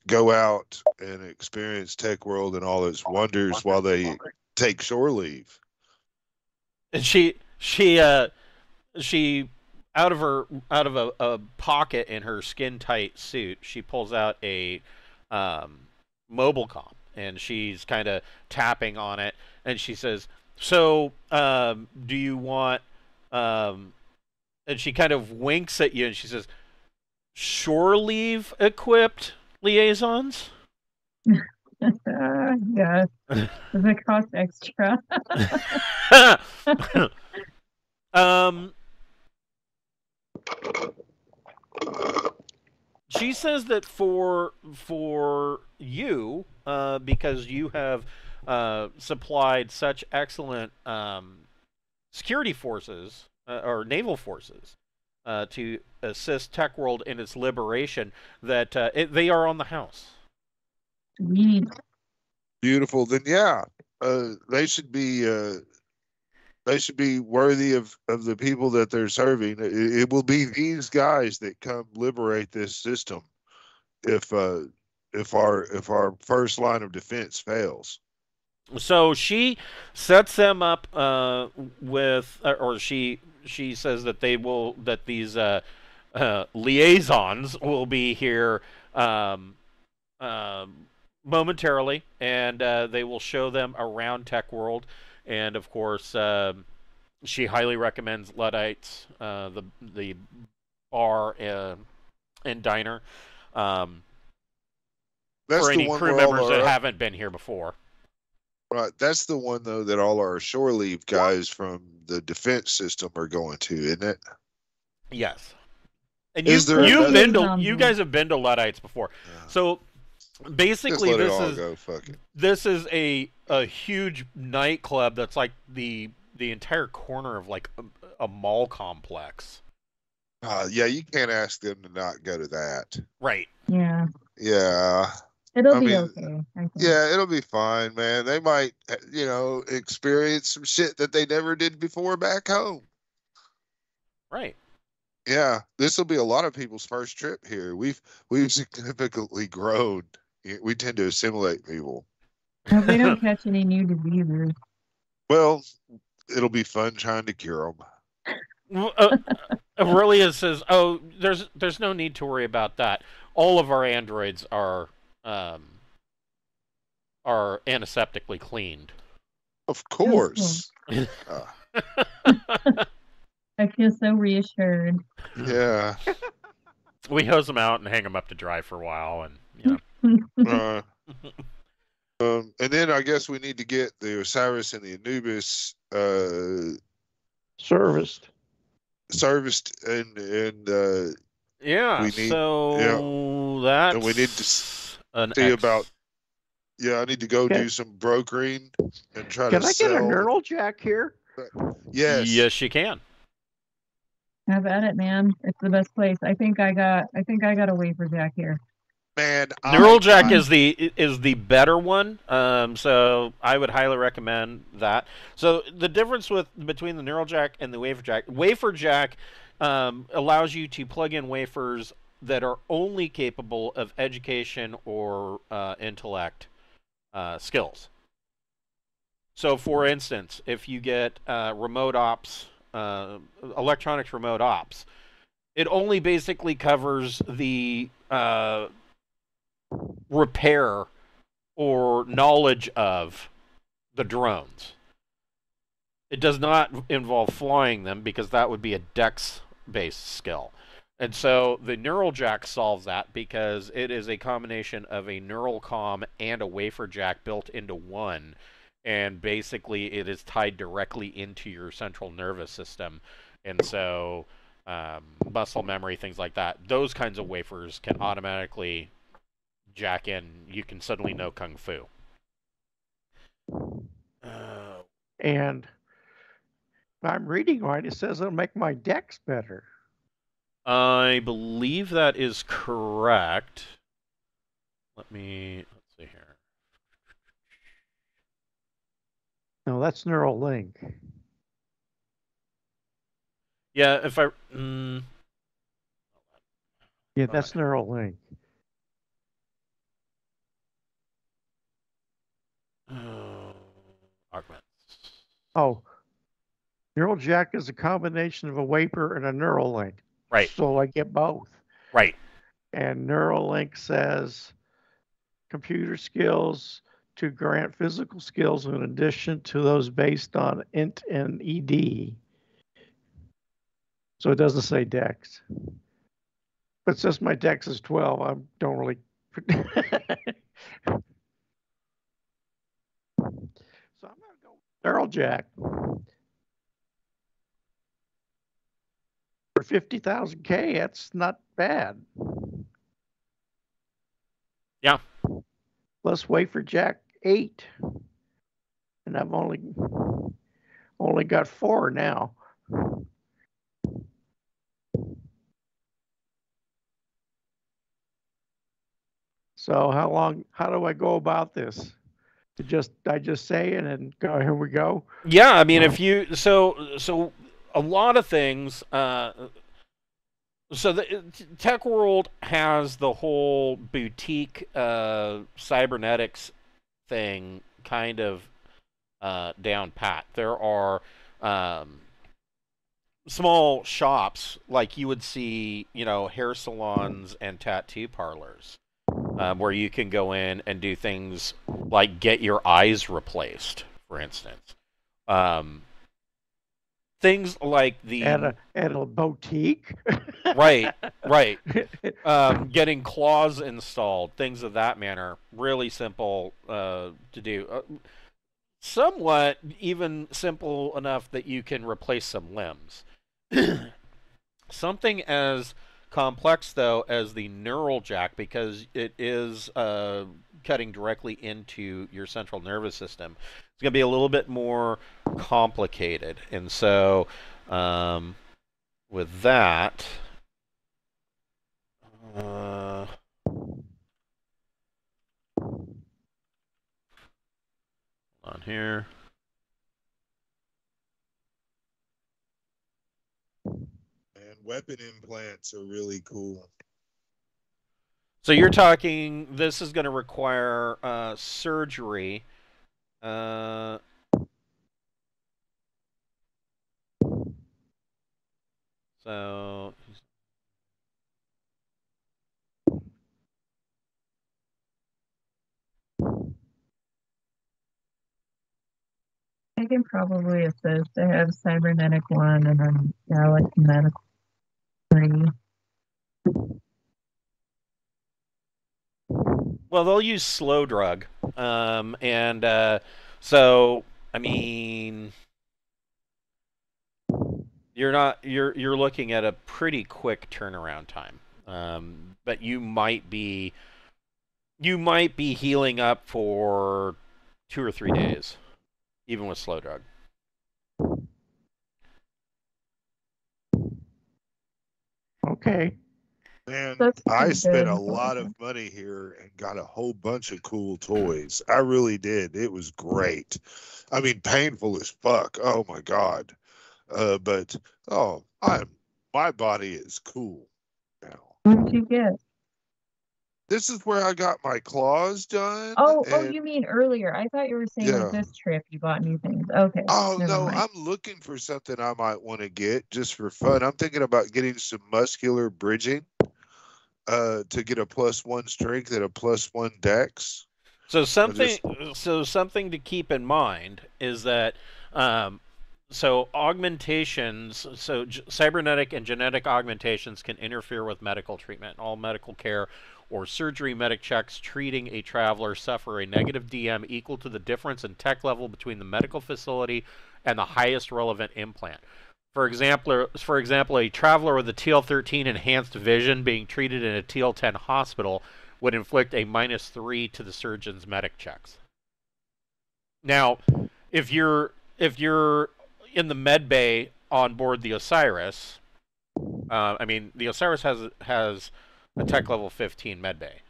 go out and experience Tech World and all its wonders while they take shore leave. And she out of a pocket in her skin tight suit, she pulls out a mobile comm, and she's kind of tapping on it, and she says, "So, do you want?" And she kind of winks at you, and she says, "Shore leave equipped liaisons?" Yes. Does it cost extra? She says that for you, because you have supplied such excellent security forces or naval forces to assist Tech World in its liberation, that they are on the house. Sweet. Beautiful. Then yeah, they should be worthy of the people that they're serving. It will be these guys that come liberate this system if our first line of defense fails. So she sets them up with, or she says that these liaisons will be here momentarily, and they will show them around Tech World. And of course, she highly recommends Luddites, the bar and diner, for any crew members that haven't been here before. Right, that's the one though that all our shore leave guys from the defense system are going to, isn't it? Yes. And Is there you've another- been to Zombies. you guys have been to Luddites before, so Just basically let it all go. Fuck it. this is a huge nightclub that's like the entire corner of like a mall complex. Yeah, you can't ask them to not go to that. Right. Yeah, Yeah. it'll I be mean, okay. I think. Yeah, it'll be fine, man. They might, experience some shit that they never did before back home. Right. Yeah, this will be a lot of people's first trip here. We've significantly grown. We tend to assimilate people. I hope they don't catch any new diseases. Well, it'll be fun trying to cure them. Aurelia says, "Oh, there's no need to worry about that. All of our androids are antiseptically cleaned." Of course. I feel so reassured. Yeah. We hose them out and hang them up to dry for a while, and And then I guess we need to get the Osiris and the Anubis Serviced. serviced and yeah. we need- So that's and we need to see an about. Yeah, I need to go Okay. do some brokering and try Can to I sell. get a neural jack here? Yes. Yes, you can. Have at it, man. It's the best place. I think I got a wafer jack here. Man, Neural Jack is the better one, so I would highly recommend that. So the difference between the Neural Jack and the Wafer Jack allows you to plug in wafers that are only capable of education or intellect skills. So, for instance, if you get remote ops, electronics remote ops, it only basically covers the repair or knowledge of the drones. It does not involve flying them because that would be a dex-based skill. And so the Neural Jack solves that because it is a combination of a neural comm and a wafer jack built into one. And basically it is tied directly into your central nervous system. And so muscle memory, things like that, those kinds of wafers can automatically jack in. You can suddenly know Kung Fu. And if I'm reading right, it says it'll make my dex better. I believe that is correct. Let's see here. No, that's neural link. Yeah, if I Yeah, that's neural link. augments. Oh, neural jack is a combination of a wafer and a neural link. Right. So I get both. Right. And Neuralink says computer skills to grant physical skills in addition to those based on int and ed. So it doesn't say dex. But since my dex is 12, I don't really. So I'm going to go Neural Jack. For 50,000K, that's not bad. Yeah. Plus Wafer Jack 8. And I've only got 4 now. So how do I go about this? I just say it and go, here we go. Yeah, I mean, if you so a lot of things. So the Tech World has the whole boutique cybernetics thing kind of down pat. There are small shops like you would see, hair salons and tattoo parlors, where you can go in and do things like get your eyes replaced, for instance. Things like the at a boutique. right. Getting claws installed, things of that manner. Really simple to do. Somewhat even simple enough that you can replace some limbs. Something as complex, though, as the neural jack because it is cutting directly into your central nervous system. It's going to be a little bit more complicated. And so, with that, on here. And weapon implants are really cool. So you're talking, this is going to require surgery. So I can probably assist. I have cybernetic 1 and then medical 3. well, they'll use slow drug, and so I mean, you're looking at a pretty quick turnaround time, but you might be healing up for 2 or 3 days, even with slow drug. Okay. Man, That's I pretty spent good. a lot of money here and got a whole bunch of cool toys. I really did. It was great. I mean, painful as fuck. Oh my God. But my body is cool now. What did you get? This is where I got my claws done. Oh, and you mean earlier? I thought you were saying Yeah. like this trip you bought new things. Okay. Oh never no, mind. I'm looking for something I might want to get just for fun. I'm thinking about getting some muscular bridging, to get a +1 strength and a +1 dex. So something to keep in mind is that so augmentations, so cybernetic and genetic augmentations can interfere with medical treatment. All medical care or surgery medic checks treating a traveler suffer a negative DM equal to the difference in tech level between the medical facility and the highest relevant implant. For example, a traveler with a TL13 enhanced vision being treated in a TL10 hospital would inflict a -3 to the surgeon's medic checks. Now, if you're in the med bay on board the Osiris, I mean the Osiris has a tech level 15 med bay,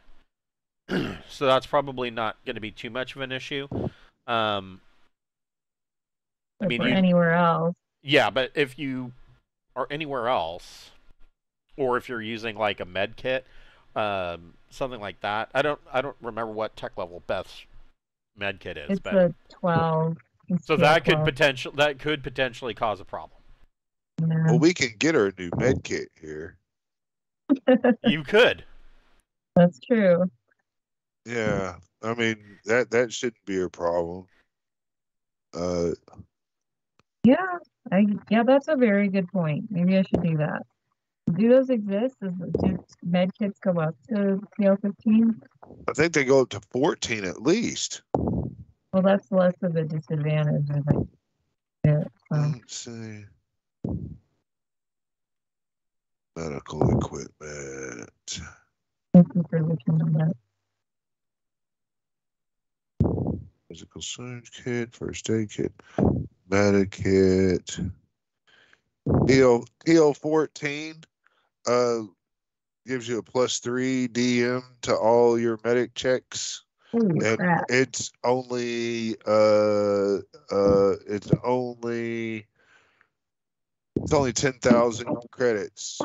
so that's probably not going to be too much of an issue. I mean, anywhere else. Yeah, but if you are anywhere else, or if you're using like a med kit, something like that. I don't remember what tech level Beth's med kit is, It's but a 12. so that could potentially cause a problem. Yeah. Well, we can get our new med kit here. You could. That's true. Yeah, I mean that shouldn't be a problem. Yeah, that's a very good point. Maybe I should do that. Do those exist? Do med kits go up to PL15? I think they go up to 14 at least. Well, that's less of a disadvantage, I think. Yeah, Let's see. Medical equipment. thank you for looking at that. Physical surge kit, first aid kit, medic kit. PL14 gives you a +3 DM to all your medic checks. Holy And crap. it's only 10,000 credits.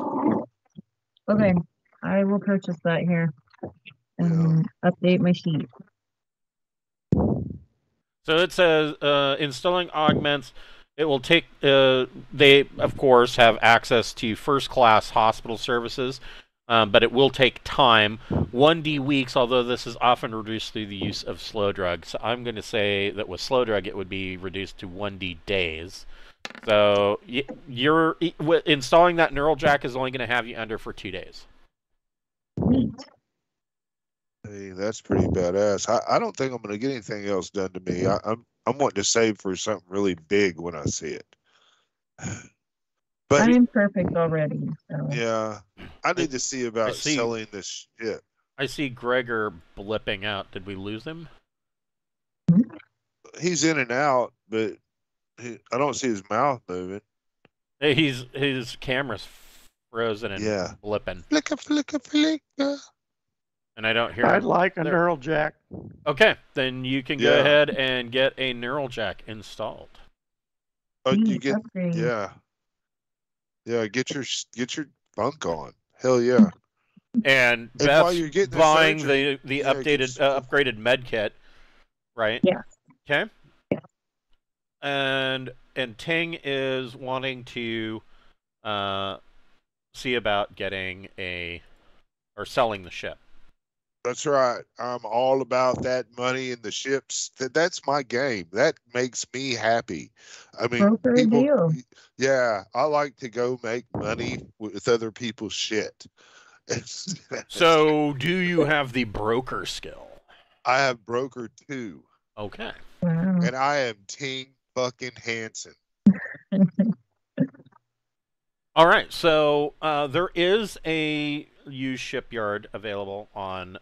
Okay, I will purchase that here and update my sheet. So it says installing augments. It will take. They of course have access to first-class hospital services, but it will take time. 1D weeks, although this is often reduced through the use of slow drug. So I'm going to say that with slow drug, it would be reduced to 1D days. So you're installing that neural jack is only going to have you under for 2 days. Hey, that's pretty badass. I don't think I'm going to get anything else done to me. I'm wanting to save for something really big when I see it. But I'm perfect already. So yeah, I need to see about see- selling this shit. I see Gregor blipping out. Did we lose him? He's in and out, but I don't see his mouth moving. Hey, his camera's frozen and Yeah. blipping, Flicka, flicka, flicka. and I don't hear I'd him. like a There. neural jack. Okay, then you can go Yeah. ahead and get a neural jack installed. Oh, you neat get upgrade. yeah, get your funk on. Hell yeah. And And while Beth's you're getting the buying surgery, the yeah, updated upgraded med kit, right? Yeah. Okay. Yeah. And Ting is wanting to see about getting or selling the ship. That's right. I'm all about that money in the ships. That's my game. That makes me happy. I mean, Broker a deal. yeah, I like to go make money with other people's shit. So, do you have the broker skill? I have broker 2, Okay. Wow. and I am Ting fucking Hansen. All right. So there is a used shipyard available on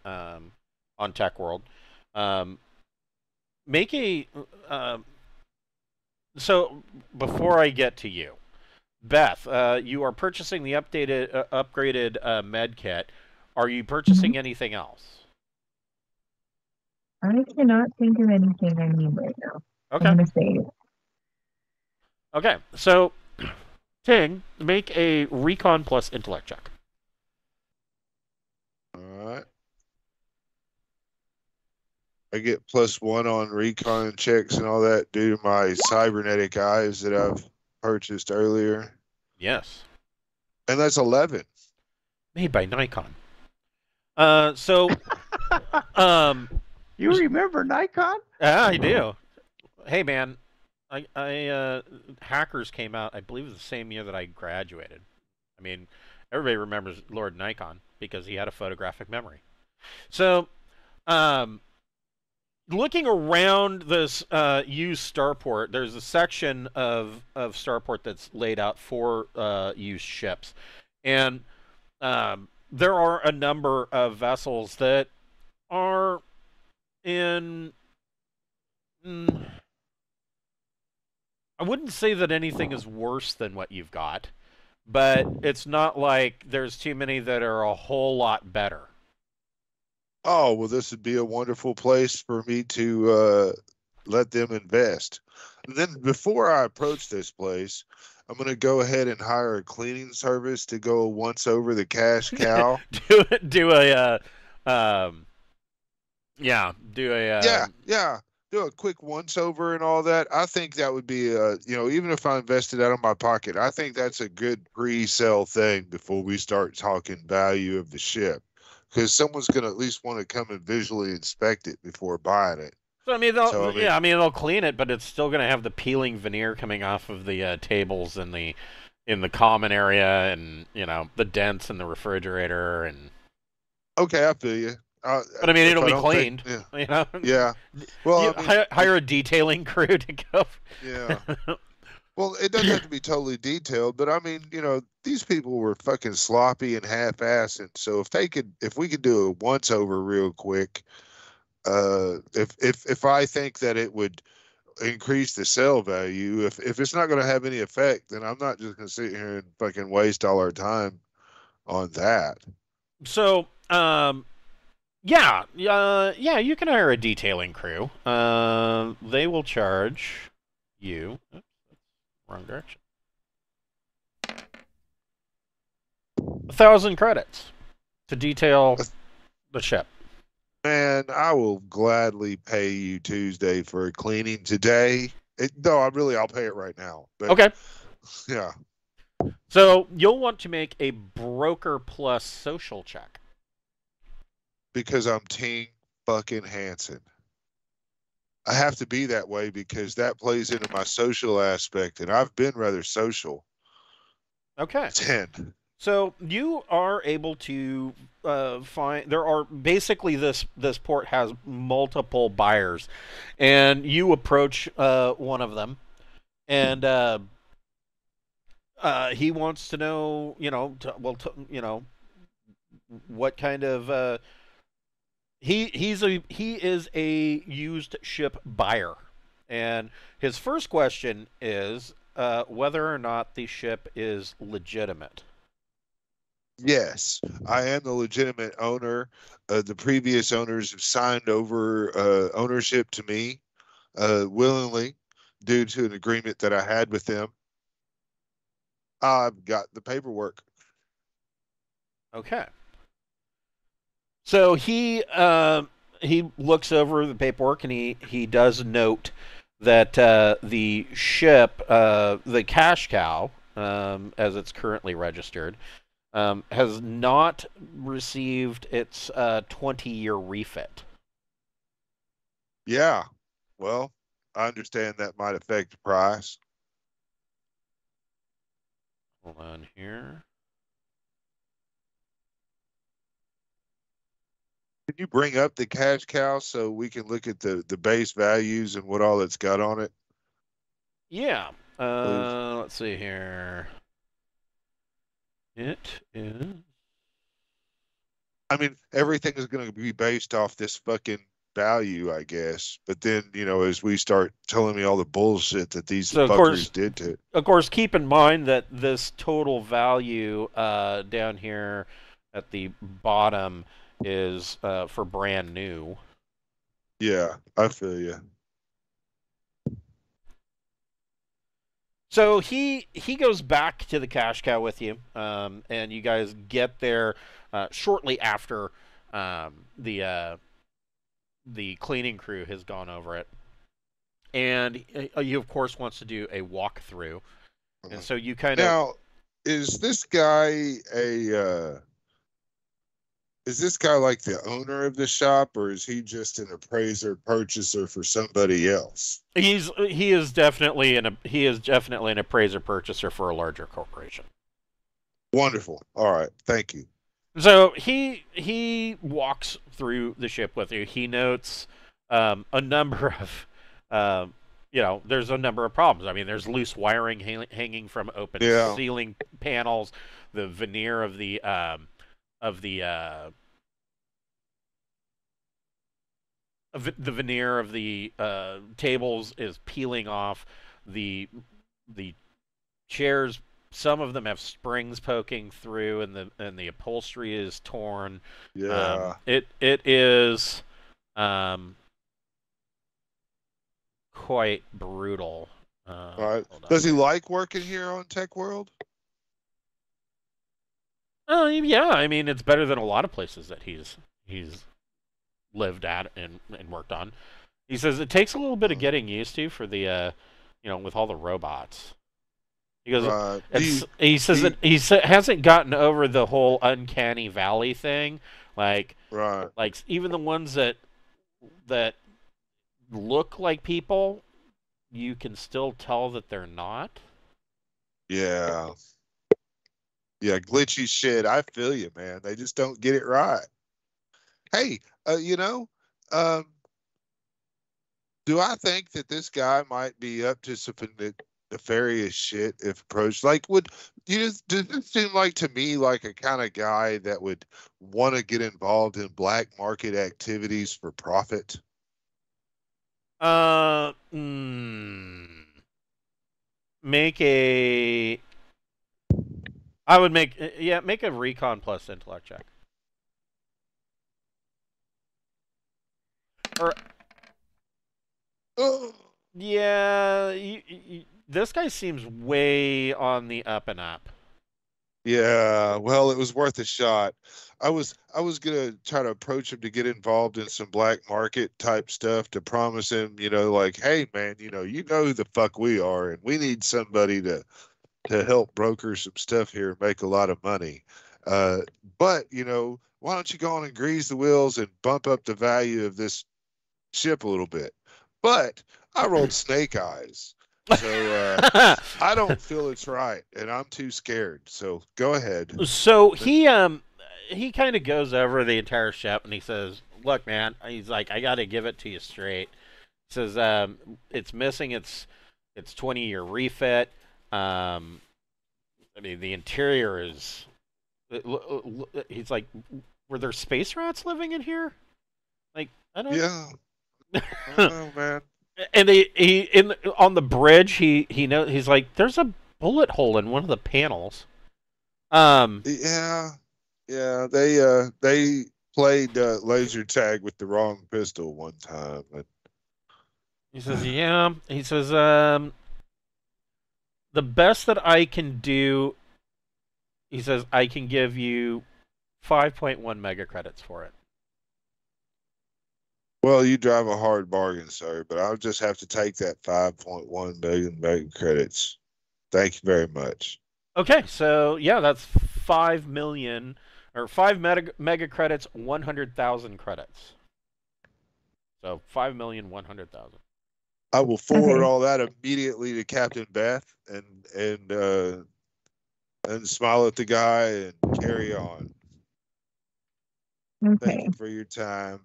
Tech World. Make a so before I get to you, Beth, you are purchasing the upgraded med kit. Are you purchasing anything else? I cannot think of anything I need right now. Okay. I'm gonna save. Okay. So, Ting, make a Recon plus Intellect check. All right. I get +1 on recon checks and all that due to my cybernetic eyes that I've purchased earlier. Yes. And that's 11. Made by Nikon. So, You remember Nikon? yeah, I do. Hey, man, I Hackers came out, I believe, the same year that I graduated. I mean, everybody remembers Lord Nikon because he had a photographic memory. So, looking around this used starport, there's a section of starport that's laid out for used ships, and there are a number of vessels that are in. I wouldn't say that anything is worse than what you've got, but it's not like there's too many that are a whole lot better. Oh, well, this would be a wonderful place for me to let them invest. And then before I approach this place, I'm going to go ahead and hire a cleaning service to go once over the cash cow. do a Do a quick once over and all that. I think that would be even if I invested out of my pocket, I think that's a good pre-sale thing before we start talking value of the ship, because someone's going to at least want to come and visually inspect it before buying it. So I mean, they'll clean it, but it's still going to have the peeling veneer coming off of the tables in the common area, and the dents in the refrigerator, and. Okay, I feel you. But I mean, it'll be cleaned. Yeah. Well, hire a detailing crew to go. Yeah. Well, it doesn't have to be totally detailed, but I mean, these people were fucking sloppy and half-assed. So if we could do a once over real quick, if I think that it would increase the sale value, if it's not going to have any effect, then I'm not just going to sit here and fucking waste all our time on that. So, yeah, you can hire a detailing crew. They will charge you. Oops, wrong direction. 1,000 credits to detail the ship. Man, I will gladly pay you Tuesday for a cleaning today. I'll pay it right now. But, okay. Yeah. So you'll want to make a broker plus social check. Because I'm Ting fucking Hansen. I have to be that way because that plays into my social aspect, and I've been rather social. Okay. 10. So you are able to find. There are basically this port has multiple buyers, and you approach one of them, and He wants to know, what kind of he is a used ship buyer, and his first question is whether or not the ship is legitimate. Yes, I am the legitimate owner. The previous owners have signed over ownership to me willingly due to an agreement that I had with them. I've got the paperwork. Okay. So he looks over the paperwork, and he does note that the ship, the Cashcow, as it's currently registered, has not received its 20-year refit. Yeah, well, I understand that might affect the price. Hold on here. Can you bring up the cash cow so we can look at the base values and what all it's got on it? Yeah. Let's see here. It is. I mean, everything is going to be based off this fucking value, I guess. But then, as we start telling me all the bullshit that these fuckers did to it. Of course, keep in mind that this total value down here at the bottom is for brand new. Yeah, I feel you. So he goes back to the cash cow with you, and you guys get there shortly after the cleaning crew has gone over it, and he of course wants to do a walkthrough, and so you kind of now is this guy is this guy like the owner of the shop, or is he just an appraiser purchaser for somebody else? he is definitely an appraiser purchaser for a larger corporation. Wonderful. All right, thank you. So he walks through the ship with you. He notes a number of there's a number of problems. I mean, there's loose wiring hanging from open ceiling panels. The veneer of the veneer of the tables is peeling off. The chairs, some of them have springs poking through, and the upholstery is torn. Yeah. It is quite brutal. All right. Does he like working here on Tech World? Yeah. I mean, it's better than a lot of places that he's lived at and worked on. He says it takes a little bit of getting used to for the with all the robots. He goes. He says that he hasn't gotten over the whole uncanny valley thing. Like even the ones that look like people, you can still tell that they're not. Yeah. Yeah, glitchy shit. I feel you, man. They just don't get it right. Hey, do I think that this guy might be up to some nefarious shit if approached? Like, does it seem like to me like a kind of guy that would want to get involved in black market activities for profit? Make a recon plus intellect check. Yeah, this guy seems way on the up and up. Yeah, well, it was worth a shot. I was gonna try to approach him to get involved in some black market type stuff to promise him, like, hey man, you know who the fuck we are, and we need somebody to help broker some stuff here and make a lot of money. But why don't you go on and grease the wheels and bump up the value of this ship a little bit? But I rolled snake eyes. So I don't feel it's right, and I'm too scared. So go ahead. So he kind of goes over the entire ship, and he says, "Look, man," he's like, "I got to give it to you straight." He says, "It's missing its 20-year refit. I mean, the interior is. He's like, were there space rats living in here? Like, I don't. Yeah. I don't know, man. And on the bridge, he's like, there's a bullet hole in one of the panels. Yeah. Yeah. They played laser tag with the wrong pistol one time. But... He says, yeah. He says, the best that I can do. He says, I can give you 5.1 mega credits for it. Well, you drive a hard bargain, sir, but I'll just have to take that 5.1 million mega credits. Thank you very much. Okay, so yeah, that's 5 million or 5 mega credits, 100,000 credits. So 5,100,000. I will forward all that immediately to Captain Beth and smile at the guy and carry on. Okay. Thank you for your time.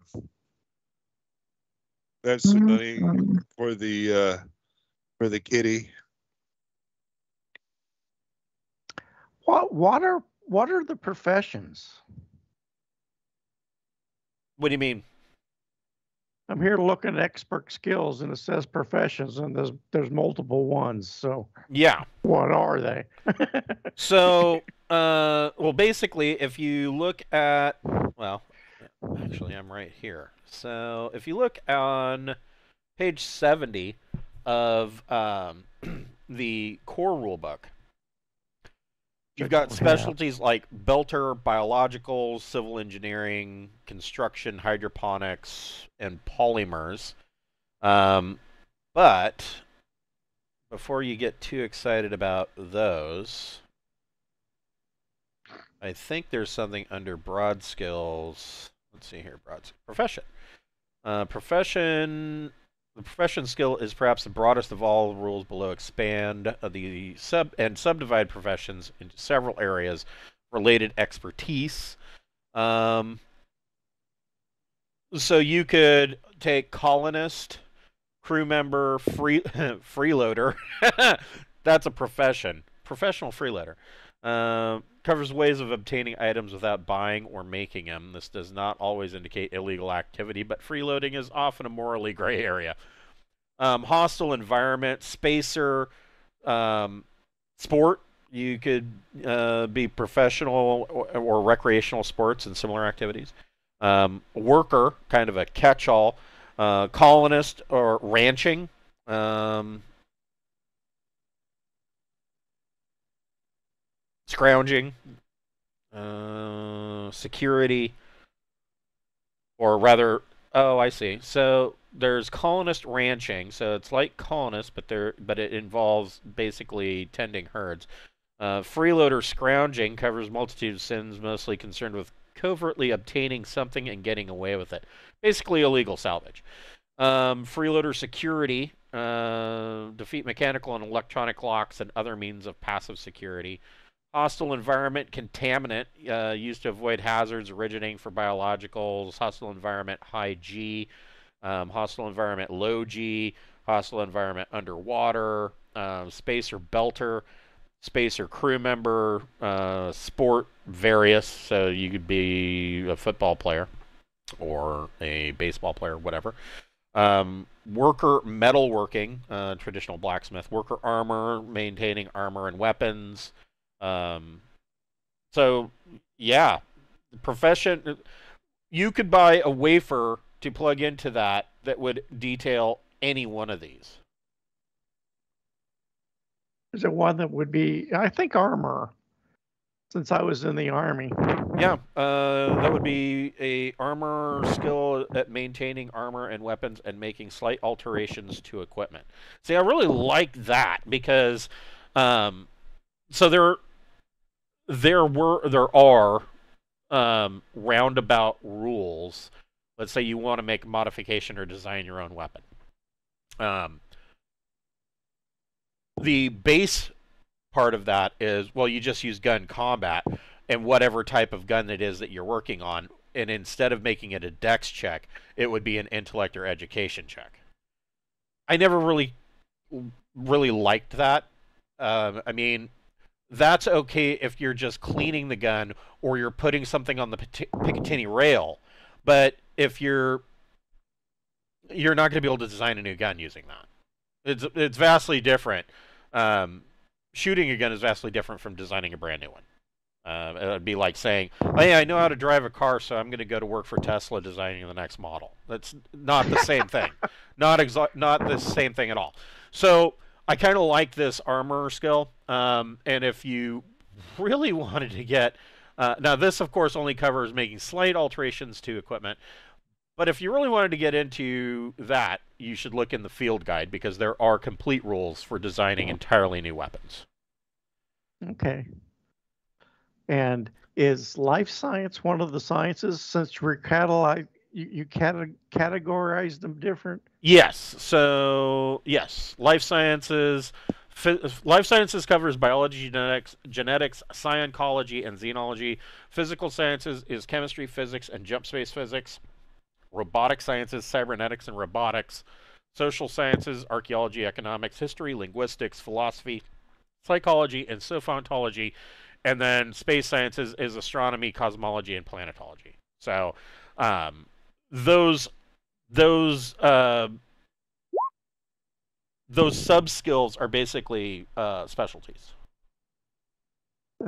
That's some money for the kitty. What are the professions? What do you mean? I'm here looking at expert skills, and it says professions, and there's multiple ones. So yeah, what are they? So, well, basically, if you look at, well, actually, I'm right here. So, if you look on page 70 of the core rulebook, you've got specialties like belter, biologicals, civil engineering, construction, hydroponics, and polymers. But before you get too excited about those, I think there's something under broad skills. Let's see here, profession. The profession skill is perhaps the broadest of all the rules below. Expand the subdivide professions into several areas. Related expertise. So you could take colonist, crew member, freeloader. That's a profession. Professional freeloader. Covers ways of obtaining items without buying or making them. This does not always indicate illegal activity, but freeloading is often a morally gray area. Hostile environment, spacer, sport. You could be professional or recreational sports and similar activities. Worker, kind of a catch-all. Colonist or ranching. Scrounging, security, or rather, oh, I see. So there's colonist ranching. So it's like colonist, but it involves basically tending herds. Freeloader scrounging covers multitude of sins, mostly concerned with covertly obtaining something and getting away with it. Basically illegal salvage. Freeloader security, defeat mechanical and electronic locks and other means of passive security. Hostile environment, contaminant, used to avoid hazards originating from biologicals. Hostile environment, high G. Hostile environment, low G. Hostile environment, underwater. Spacer belter. Spacer crew member. Sport, various. So you could be a football player or a baseball player, whatever. Worker, metalworking, traditional blacksmith. Worker armor, maintaining armor and weapons. So, yeah, profession, you could buy a wafer to plug into that would detail any one of these. Is it one that would be, I think, armor, since I was in the Army. Yeah, that would be a armor skill at maintaining armor and weapons and making slight alterations to equipment. See, I really like that because, so there are roundabout rules. Let's say you want to make a modification or design your own weapon. The base part of that is, well, you just use gun combat and whatever type of gun it is that you're working on. And instead of making it a dex check, it would be an intellect or education check. I never really liked that. I mean, that's okay if you're just cleaning the gun or you're putting something on the Picatinny rail. But if you're not going to be able to design a new gun using that. It's vastly different. Shooting a gun is vastly different from designing a brand new one. It would be like saying, "Oh yeah, I know how to drive a car, so I'm going to go to work for Tesla designing the next model." That's not the same thing. Not the same thing at all. So I kind of like this armor skill. And if you really wanted to get now, this of course only covers making slight alterations to equipment. But if you really wanted to get into that, you should look in the field guide because there are complete rules for designing entirely new weapons. Okay. And is life science one of the sciences since you categorized them different? Yes. So, yes, life sciences. Life sciences covers biology, genetics, scientology, and xenology. Physical sciences is chemistry, physics, and jump space physics. Robotic sciences, cybernetics, and robotics. Social sciences, archaeology, economics, history, linguistics, philosophy, psychology, and sophontology. And then space sciences is astronomy, cosmology, and planetology. So those sub skills are basically specialties.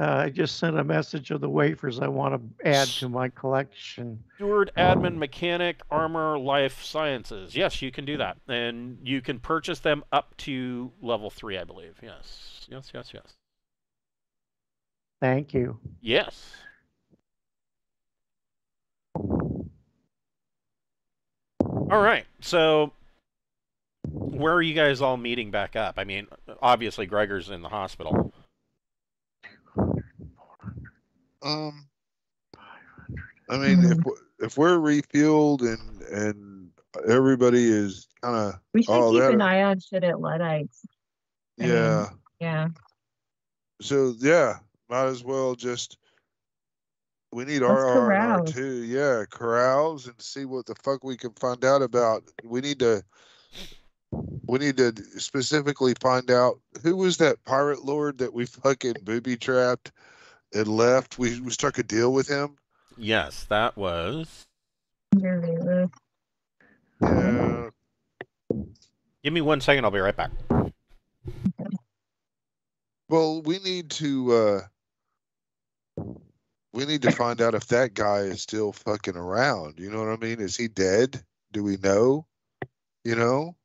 I just sent a message of the wafers I want to add to my collection. Steward, admin, mechanic, armor, life sciences. Yes, you can do that. And you can purchase them up to level 3, I believe. Yes. Yes, yes, yes. Thank you. Yes. All right. So where are you guys all meeting back up? I mean, obviously Gregor's in the hospital. I mean, if we're refueled and everybody is kind of we should keep an eye on shit at Luddites. Yeah. Yeah. So yeah, might as well just. We need R too. Yeah, carouse and see what the fuck we can find out about. We need to specifically find out who was that pirate lord that we fucking booby trapped and left. We struck a deal with him. Yes, that was. Yeah. Give me 1 second. I'll be right back. Well, we need to find out if that guy is still fucking around. You know what I mean? Is he dead? Do we know? You know?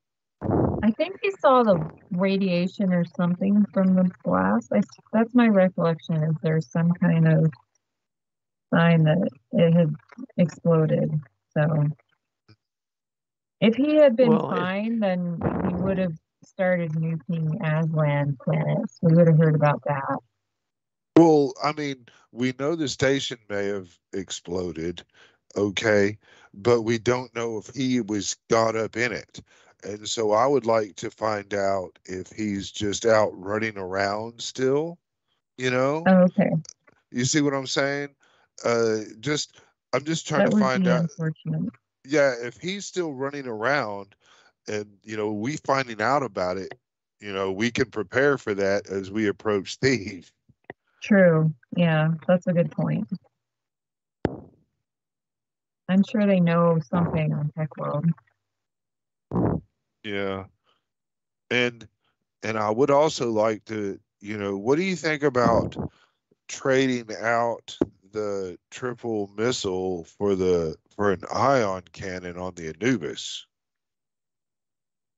I think he saw the radiation or something from the blast. That's my recollection. Is there's some kind of sign that it had exploded? So if he had been fine, then he would have started nuking Aslan planets. We would have heard about that. Well, I mean, we know the station may have exploded, okay, but we don't know if he was got up in it. And so I would like to find out if he's just out running around still, you know? Oh, okay. You see what I'm saying? I'm just trying to find out. Unfortunate. Yeah, if he's still running around and, we finding out about it, we can prepare for that as we approach Steve. True. Yeah, that's a good point. I'm sure they know something on Tech World. Yeah. And I would also like to, what do you think about trading out the triple missile for an ion cannon on the Anubis?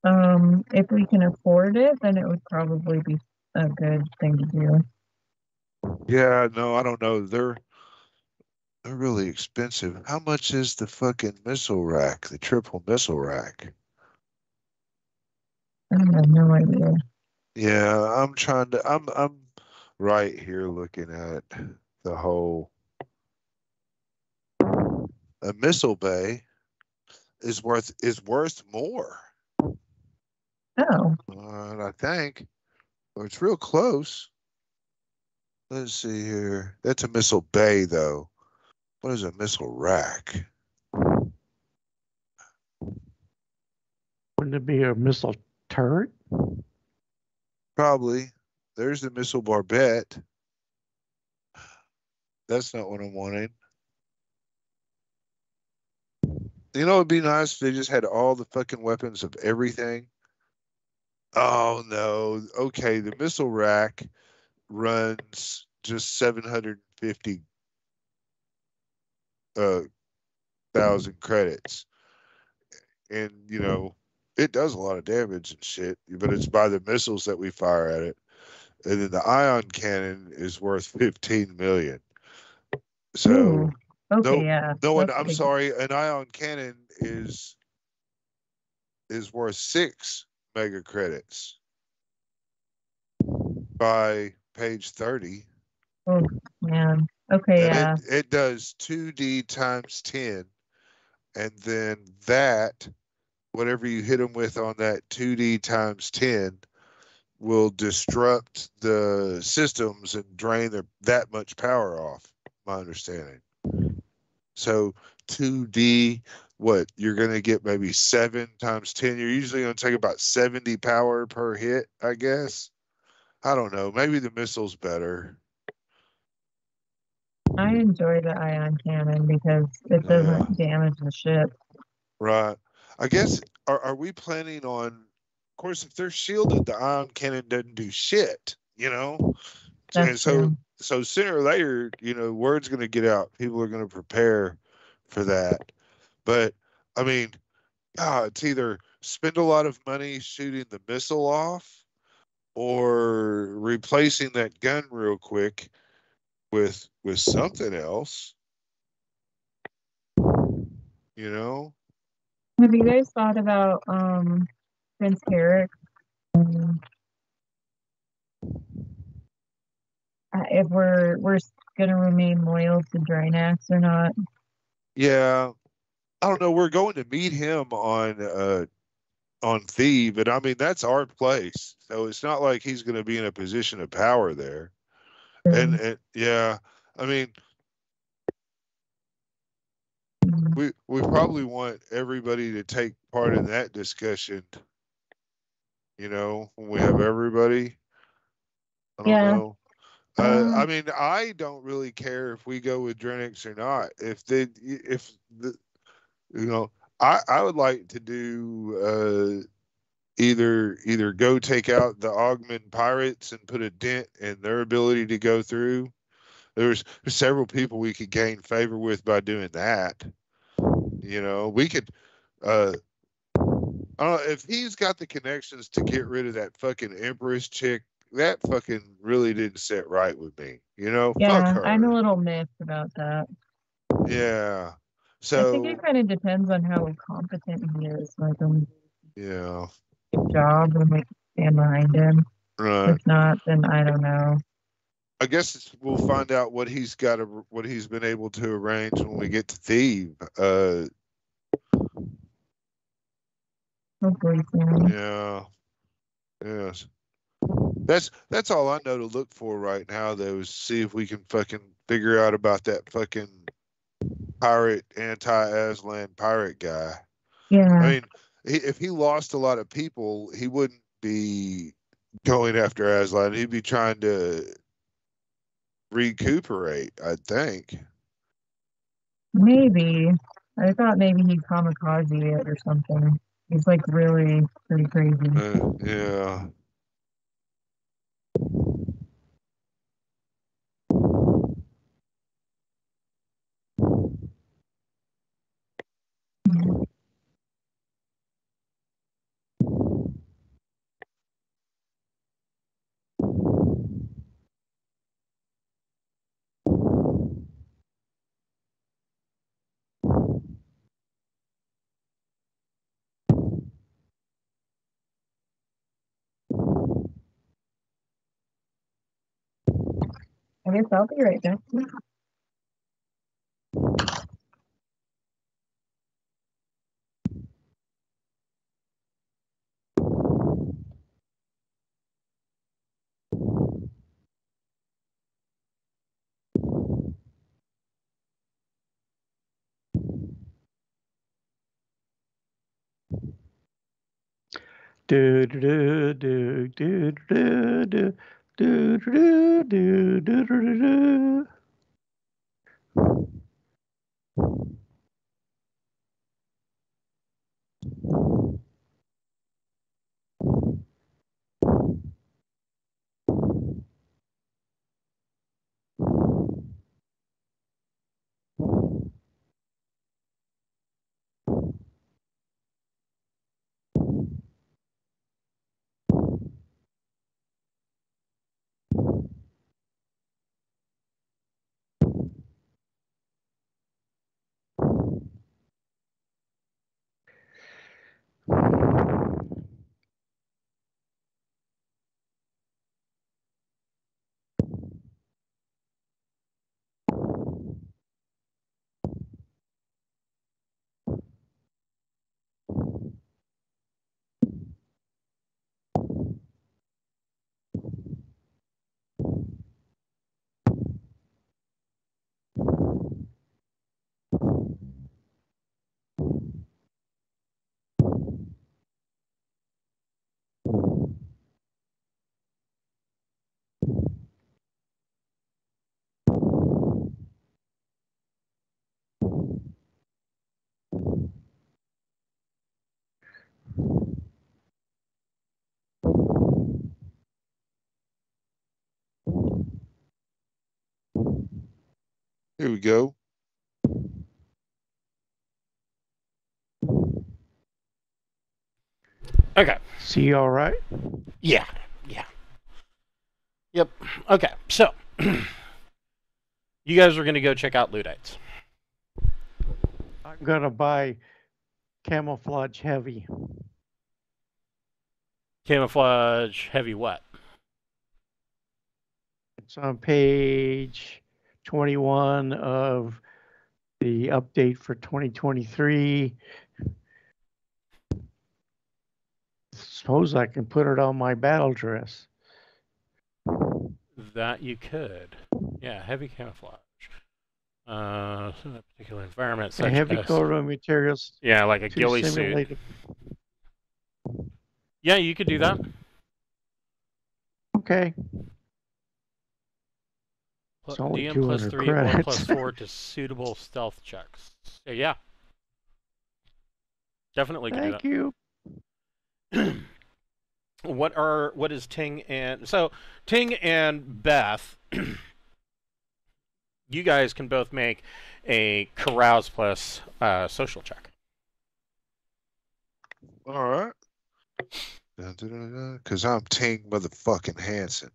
If we can afford it, then it would probably be a good thing to do. Yeah, no, I don't know. They're really expensive. How much is the fucking missile rack, the triple missile rack? I have no idea. Yeah, I'm right here looking at the whole. A missile bay is worth more. Oh. I think. Well, it's real close. Let's see here. That's a missile bay, though. What is a missile rack? Wouldn't it be a missile turret? Probably. There's the missile barbette. That's not what I'm wanting. You know, it'd be nice if they just had all the fucking weapons of everything. Oh no. Okay, the missile rack runs just 750 thousand credits. And it does a lot of damage and shit, but it's by the missiles that we fire at it. And then the ion cannon is worth 15 million. So Ooh. Okay, no, yeah. no, That's I'm big. sorry, an ion cannon is worth 6 mega credits by page 30. Oh man. Okay, And yeah. it does 2D times 10, and then that, whatever you hit them with on that 2D times 10, will disrupt the systems and drain that much power off, my understanding. So 2D, what, you're going to get maybe 7 times 10. You're usually going to take about 70 power per hit, I guess. I don't know. Maybe the missile's better. I enjoy the ion cannon because it doesn't damage the ship. Right. I guess, are we planning on, of course, if they're shielded, the ion cannon doesn't do shit, That's And so, true. sooner or later, word's going to get out. People are going to prepare for that. But, I mean, it's either spend a lot of money shooting the missile off or replacing that gun real quick with something else, you know? Have you guys thought about Prince Carrick? If we're gonna remain loyal to Drinax or not? Yeah. I don't know. We're going to meet him on Thebe, but I mean that's our place, so it's not like he's going to be in a position of power there. And yeah, I mean we probably want everybody to take part in that discussion. When we have everybody, I don't Yeah. know. I mean, I don't really care if we go with Drenix or not. If the, I would like to do either go take out the augment pirates and put a dent in their ability to go through. There's several people we could gain favor with by doing that. We could. I don't know if he's got the connections to get rid of that fucking Empress chick. That fucking really didn't sit right with me. Fuck Yeah, her. I'm a little mixed about that. Yeah. I think So it kind of depends on how competent he is. Like, yeah. good job and like stand behind him. Right. If not, then I don't know. I guess we'll find out what he's been able to arrange when we get to Thebe. Hopefully soon. Yeah. Yes. That's all I know to look for right now, though, is see if we can fucking figure out about that fucking pirate, anti-Aslan pirate guy. Yeah. I mean, if he lost a lot of people, he wouldn't be going after Aslan. He'd be trying to recuperate, I think. Maybe. I thought maybe he'd kamikaze it or something. He's like really pretty crazy. Yeah. I guess I'll be right back. Do do do do do do do do do do do do. Here we go. Okay. See you all right? Yeah. Yeah. Yep. Okay. So, you guys are going to go check out Luddites. I'm going to buy Camouflage Heavy. Camouflage heavy what? It's on page 21 of the update for 2023. Suppose I can put it on my battle dress. That you could. Yeah, heavy camouflage. In a particular environment such Heavy as... coating materials. Yeah, like a ghillie suit. Yeah, you could do that. Okay. It's only DM plus 3 credits. Or plus 4 to suitable stealth checks. So, yeah. Definitely can do that. Thank you. What is Ting and... So, Ting and Beth, you guys can both make a carouse plus social check. All right. Because I'm Ting motherfucking Hansen.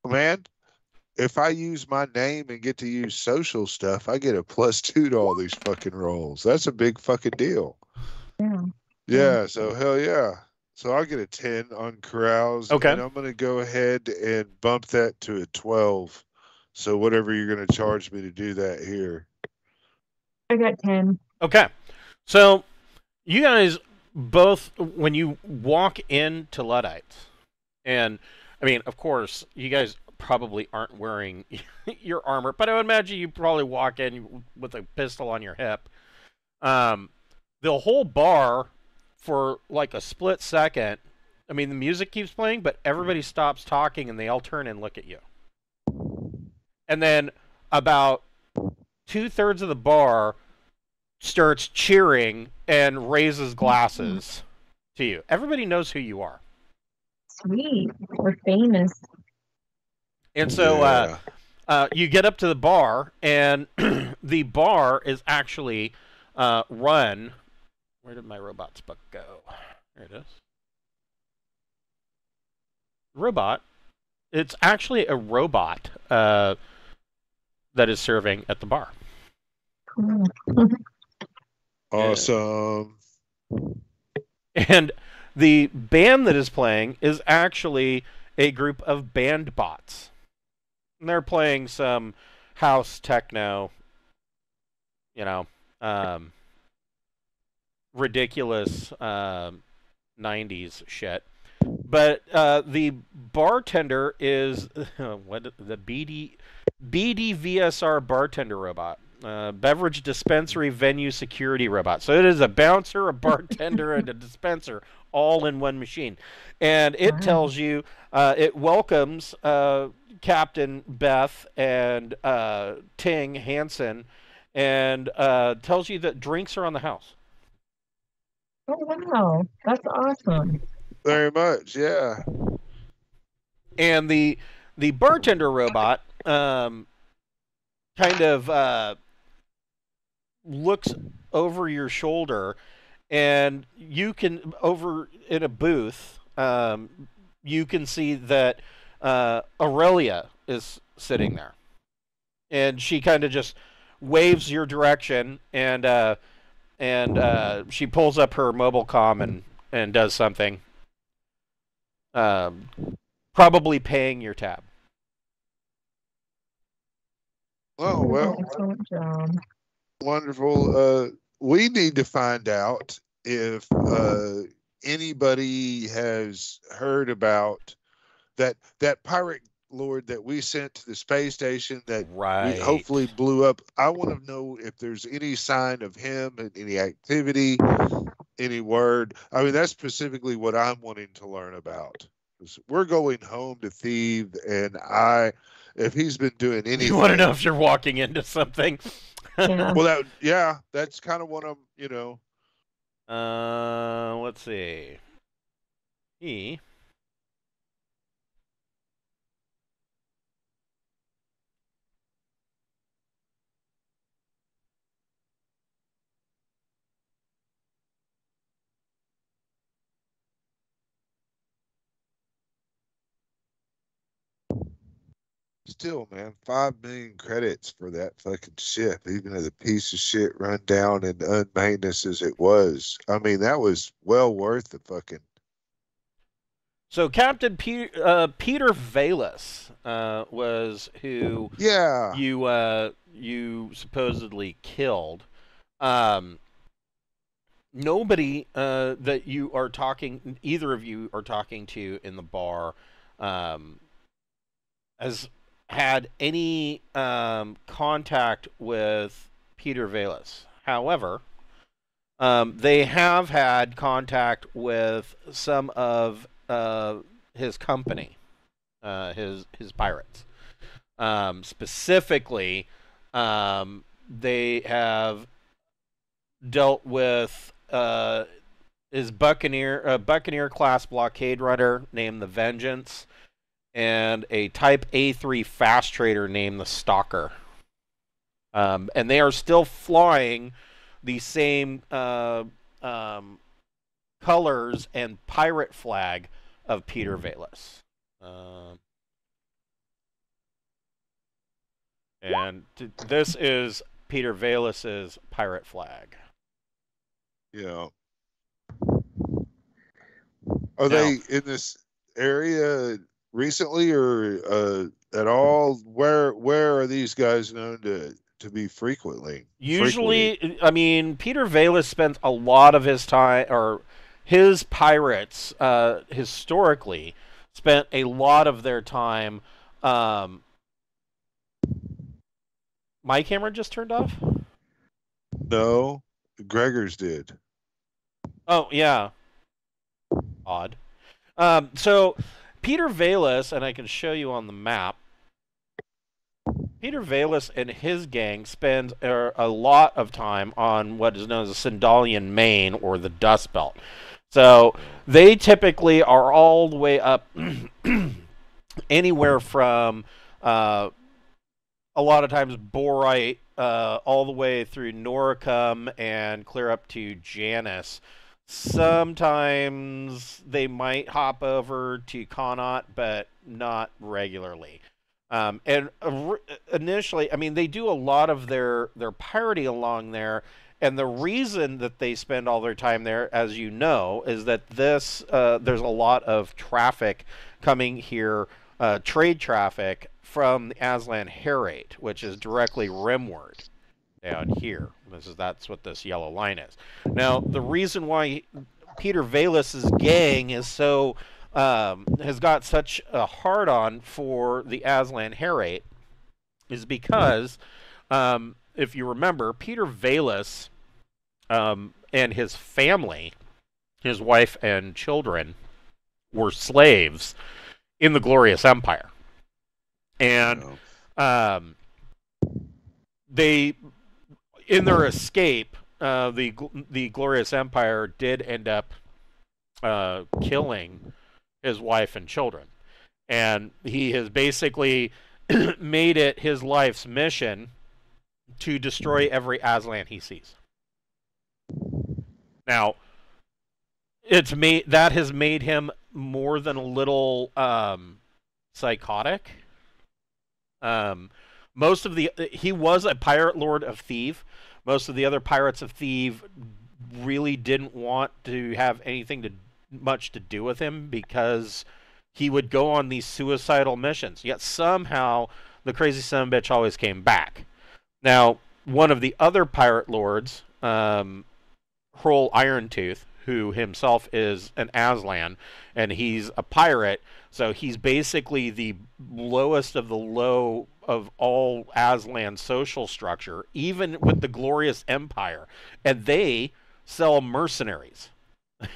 Man, if I use my name and get to use social stuff, I get a +2 to all these fucking rolls. That's a big fucking deal. Yeah. Yeah, so hell yeah. So I'll get a 10 on carouse. Okay. And I'm going to go ahead and bump that to a 12. So whatever you're going to charge me to do that here. I got 10. Okay. So you guys both, when you walk into Luddites, and I mean, of course, you guys probably aren't wearing your armor, but I would imagine you probably walk in with a pistol on your hip. The whole bar, for like a split second, I mean, the music keeps playing, but everybody stops talking and they all turn and look at you. And then about 2/3 of the bar starts cheering and raises glasses to you. Everybody knows who you are. Sweet. We're famous. And so you get up to the bar, and the bar is actually run. Where did my robots book go? There it is. Robot. It's actually a robot that is serving at the bar. Cool. Awesome. And the band that is playing is actually a group of band bots. And they're playing some house techno, you know, ridiculous 90s shit. But the bartender is the BDVSR bartender robot. beverage dispensary venue security robot. So it is a bouncer, a bartender, and a dispenser all in one machine. And it tells you, it welcomes Captain Beth and Ting Hansen, and tells you that drinks are on the house. Oh, wow. That's awesome. Very much, yeah. And the bartender robot kind of looks over your shoulder, and you can, over in a booth, you can see that Aurelia is sitting there, and she kind of just waves your direction, and she pulls up her mobile comm and does something, probably paying your tab. Oh, well, Excellent job. wonderful. We need to find out if anybody has heard about that pirate lord that we sent to the space station that we hopefully blew up. I want to know if there's any sign of him and any activity, any word. I mean, that's specifically what I'm wanting to learn about. We're going home to Thieves, and if he's been doing anything. You want to know if you're walking into something? Yeah. Well, that's kind of what I'm, Let's see. He. Still, man, 5 million credits for that fucking ship, even as a piece of shit run down and unmaintenance as it was. I mean, that was well worth the fucking. So Captain Peter Velas was who you supposedly killed. Nobody that you are talking, either of you are talking to in the bar, has had any contact with Peter Velas. However, they have had contact with some of his company, his pirates. Specifically, they have dealt with his Buccaneer class blockade runner named the Vengeance, and a Type A3 fast trader named the Stalker. And they are still flying the same colors and pirate flag of Peter Velas. And this is Peter Velas's pirate flag. Yeah. Are they in this area recently or at all? Where are these guys known to be frequently? Usually, I mean, Peter Velas spent a lot of his time, or his pirates historically spent a lot of their time. My camera just turned off? No, Gregor's did. Oh, yeah. Odd. So Peter Velas, and I can show you on the map, Peter Velas and his gang spend a lot of time on what is known as the Sindalian Main, or the Dust Belt. So they typically are all the way up anywhere from a lot of times Borite all the way through Noricum and clear up to Janus. Sometimes they might hop over to Connaught, but not regularly. And initially, I mean, they do a lot of their pirating along there, and the reason that they spend all their time there, as you know, is that there's a lot of traffic coming here, trade traffic from the Aslan Herate, which is directly rimward down here. That's what this yellow line is. Now, the reason why Peter Velas's gang is so has got such a hard-on for the Aslan Herate is because if you remember, Peter Valus and his family, his wife and children, were slaves in the Glorious Empire. And they, in their escape, the Glorious Empire did end up killing his wife and children. And he has basically made it his life's mission to destroy every Aslan he sees. Now, that has made him more than a little psychotic. He was a pirate lord of Thieves. Most of the other pirates of Thieves really didn't want to have anything much to do with him because he would go on these suicidal missions. Yet somehow the crazy son of a bitch always came back. Now, one of the other pirate lords, Hrol Irontooth, who himself is an Aslan, and he's a pirate, so he's basically the lowest of the low of all Aslan social structure, even with the Glorious Empire. And they sell mercenaries.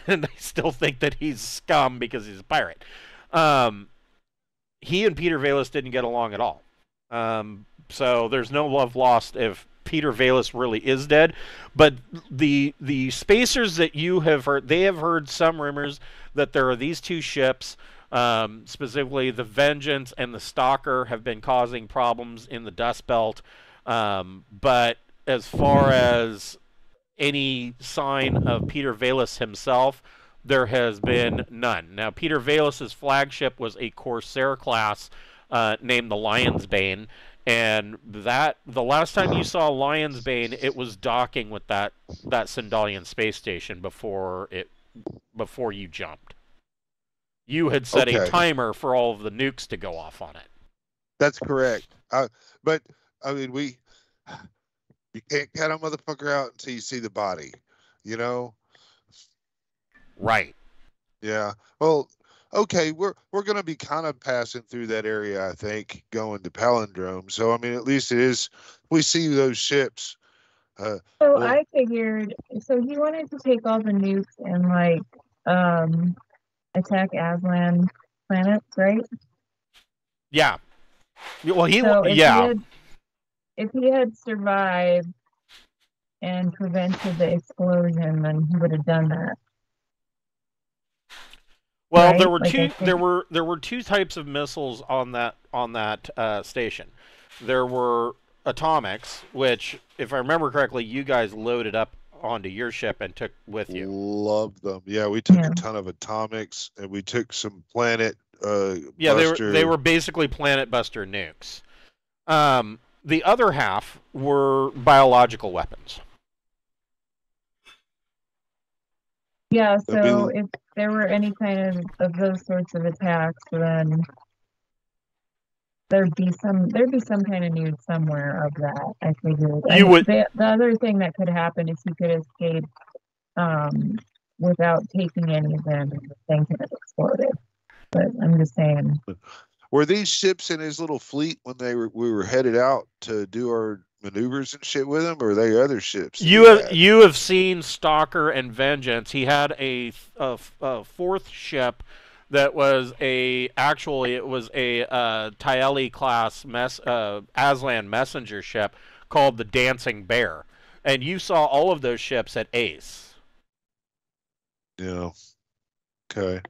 And they still think that he's scum because he's a pirate. He and Peter Valus didn't get along at all. So there's no love lost if Peter Valus really is dead. But the spacers that you have heard, they have heard some rumors that there are these two ships, specifically the Vengeance and the Stalker, have been causing problems in the Dust Belt. But as far as any sign of Peter Valus himself, there has been none. Now, Peter Valus's flagship was a Corsair class named the Lion's Bane, and that the last time you saw Lion's Bane, it was docking with that Sindalian space station before you jumped. You had set a timer for all of the nukes to go off on it. That's correct. But I mean, you can't cut a motherfucker out until you see the body, you know? Right. Yeah. Well, okay, we're going to be kind of passing through that area, I think, going to Palindrome. So, I mean, at least we see those ships. I figured, so he wanted to take all the nukes and, like, attack Aslan planets, right? Yeah. Well, if he had survived and prevented the explosion, then he would have done that. Well, right? there were two types of missiles on that station. There were atomics, which, if I remember correctly, you guys loaded up onto your ship and took with you. Love them. Yeah, we took a ton of atomics, and we took some planet. They were basically planet buster nukes. The other half were biological weapons. Yeah, so if there were any kind of those sorts of attacks, then there'd be some kind of nude somewhere of that, I figured. The other thing that could happen is he could escape without taking any of them, and the thing could have exploded. But I'm just saying. Were these ships in his little fleet when we were headed out to do our maneuvers and shit with him, or are they other ships? You have seen Stalker and Vengeance. He had a fourth ship that was a Tyeli class Aslan messenger ship called the Dancing Bear, and you saw all of those ships at Ace. Yeah. Okay.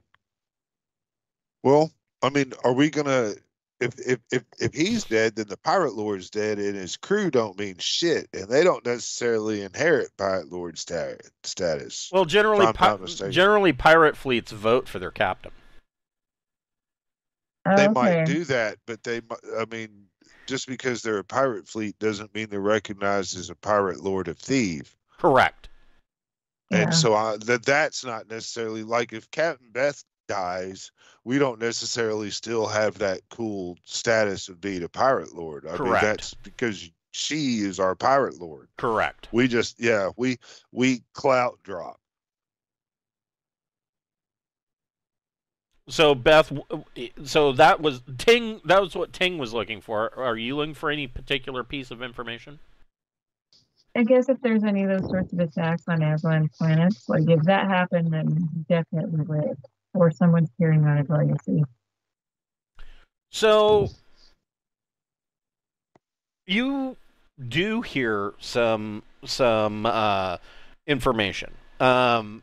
Well, I mean, are we gonna? If he's dead, then the Pirate Lord's dead, and his crew don't mean shit, and they don't necessarily inherit Pirate Lord status. Well, generally pirate fleets vote for their captain. They might do that, but just because they're a pirate fleet doesn't mean they're recognized as a Pirate Lord of Thieves. Correct. And so that's not necessarily like if Captain Beth dies, we don't necessarily still have that cool status of being a Pirate Lord. I mean, that's because she is our Pirate Lord. Correct. We just, we clout drop. So Beth, that was Ting. That was what Ting was looking for. Are you looking for any particular piece of information? I guess if there's any of those sorts of attacks on Aslan planets, like if that happened, then definitely red. Or someone's carrying on his legacy. So you do hear some information. There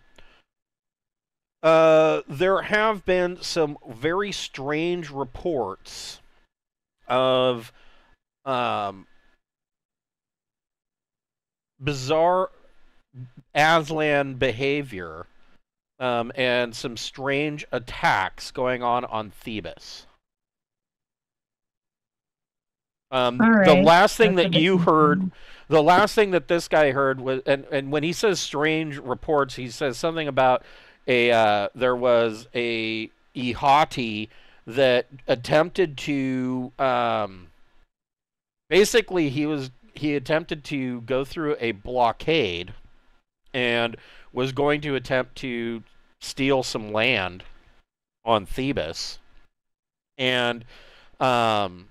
have been some very strange reports of bizarre Aslan behavior and some strange attacks going on Thebes. The last thing that you heard, the last thing that this guy heard was, and when he says strange reports, he says something about there was a Ihati that attempted to basically he attempted to go through a blockade and was going to attempt to steal some land on Thebes, and the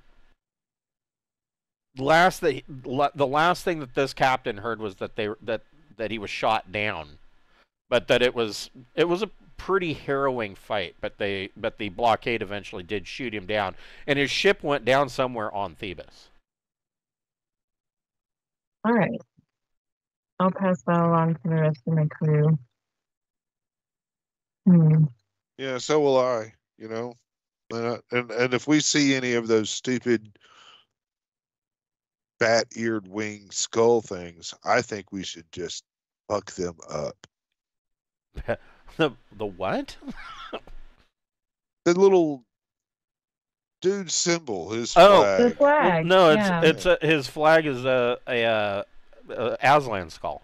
last thing that this captain heard was that that he was shot down, but that it was a pretty harrowing fight. But the blockade eventually did shoot him down, and his ship went down somewhere on Thebes. All right. I'll pass that along to the rest of my crew. Yeah, so will I. And if we see any of those stupid bat-eared wing skull things, I think we should just fuck them up. The what? The little dude symbol, his flag. The flag. Well, no, it's his flag is a Aslan skull.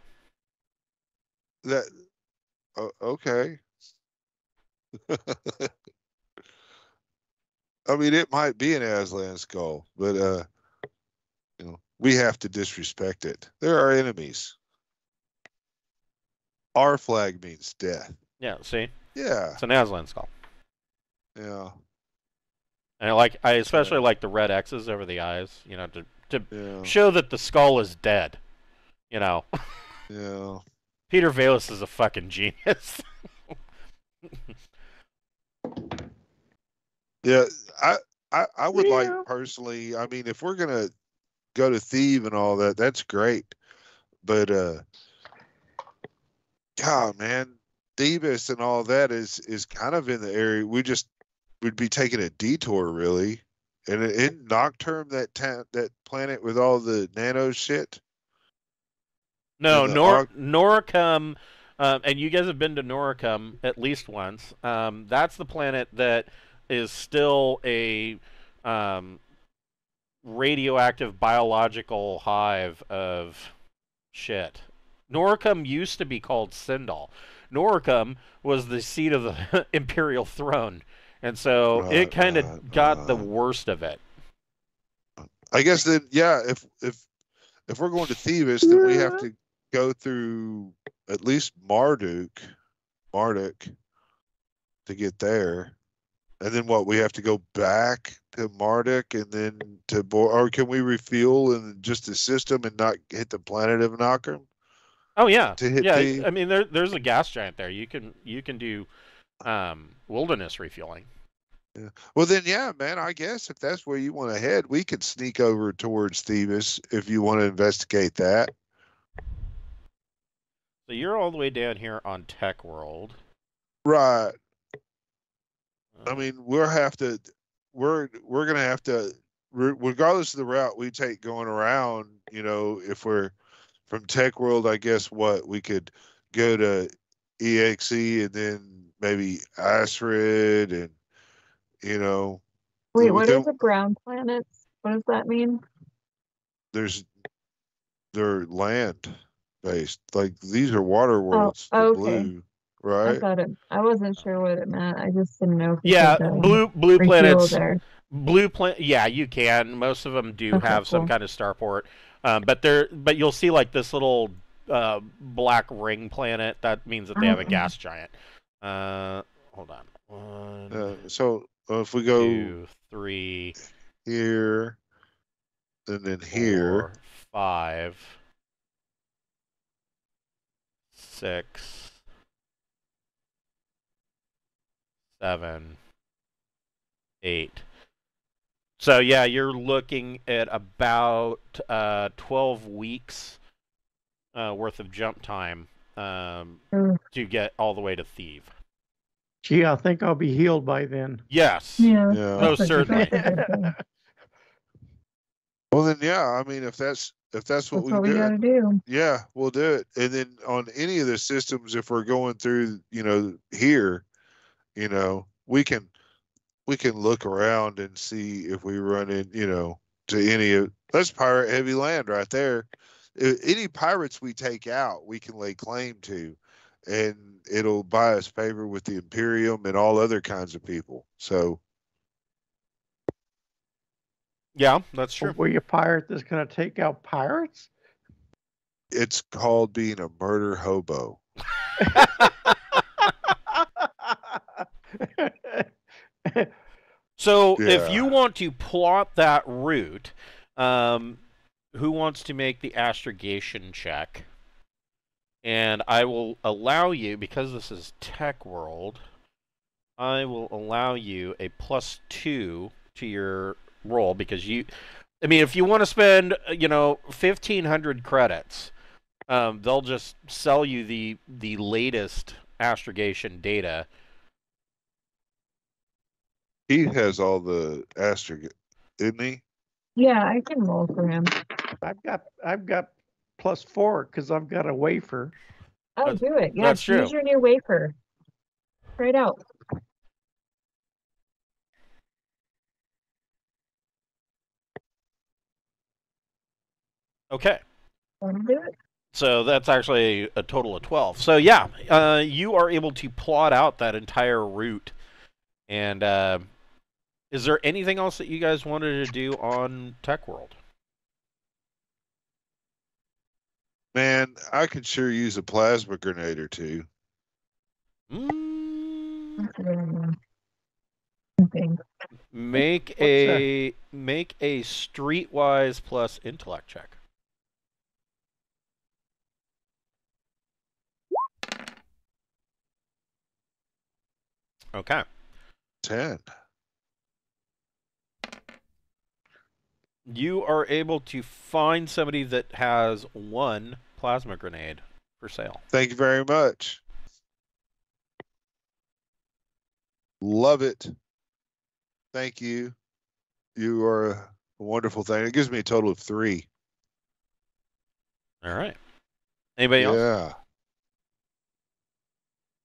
Okay. I mean, it might be an Aslan skull, but we have to disrespect it. They're our enemies. Our flag means death. Yeah, see? Yeah. It's an Aslan skull. Yeah. And I especially like the red X's over the eyes, to show that the skull is dead. Yeah. Peter Valus is a fucking genius. Yeah, I would like personally, I mean, if we're gonna go to Thebe and all that, that's great. But God, man, Thebes and all that is kind of in the area. We'd be taking a detour, really. And in Nocturne, that planet with all the nano shit. No, Noricum, and you guys have been to Noricum at least once. That's the planet that is still a radioactive biological hive of shit. Noricum used to be called Sindal. Noricum was the seat of the Imperial throne, and so it kind of got the worst of it. I guess then, yeah, if we're going to Thebes, then we have to go through at least Marduk to get there. And then what? We have to go back to Marduk and then or can we refuel in just the system and not hit the planet of Nocturne? Oh yeah, yeah. I mean, there's a gas giant there. You can do wilderness refueling. Yeah. Well then, yeah, man. I guess if that's where you want to head, we could sneak over towards Thebes if you want to investigate that. So you're all the way down here on Tech World, right? I mean, we're gonna have to, regardless of the route we take going around. If we're from Tech World, I guess we could go to EXE and then maybe Asterid and Wait, what is a ground planets? What does that mean? They're land based. Like these are water worlds. Oh, okay. Blue, right? I wasn't sure what it meant. I just didn't know if blue planets. Yeah, you can. Most of them do have some kind of starport. But you'll see like this little black ring planet. That means that they have a gas giant. Hold on. So if we go 2, 3 here, and then 4, here, 5. 6, 7, 8. So yeah, you're looking at about 12 weeks worth of jump time to get all the way to Thief. Gee, I think I'll be healed by then. Yes. Yeah. Yeah. Most certainly. That's a good thing. Well, then, yeah. I mean, if that's what That's we what we do, got to do. yeah, we'll do it. And then on any of the systems, if we're going through, here, we can look around and see if we run in, to any of. That's pirate heavy land right there. Any pirates we take out, we can lay claim to, and it'll buy us favor with the Imperium and all other kinds of people. So Yeah, that's true. Were you a pirate that's going to take out pirates? it's called being a murder hobo. So if Yeah. you want to plot that route, who wants to make the astrogation check? And I will allow you, because this is Tech World, I will allow you a +2 to your roll, because if you want to spend, 1,500 credits, they'll just sell you the latest astrogation data. He has all the astrogate, isn't he? Yeah, I can roll for him. I've got +4 because I've got a wafer. Oh, do it. Yeah, that's choose true. your new wafer. Try it out. Okay. Want to do it? So that's actually a total of 12. So yeah, you are able to plot out that entire route. And is there anything else that you guys wanted to do on Tech World? Man, I could sure use a plasma grenade or two. That's a good one. Okay. Make What's a streetwise plus intellect check. Okay. 10. You are able to find somebody that has 1 plasma grenade for sale. Thank you very much. Love it. Thank you. You are a wonderful thing. It gives me a total of 3. All right. Anybody else? Yeah.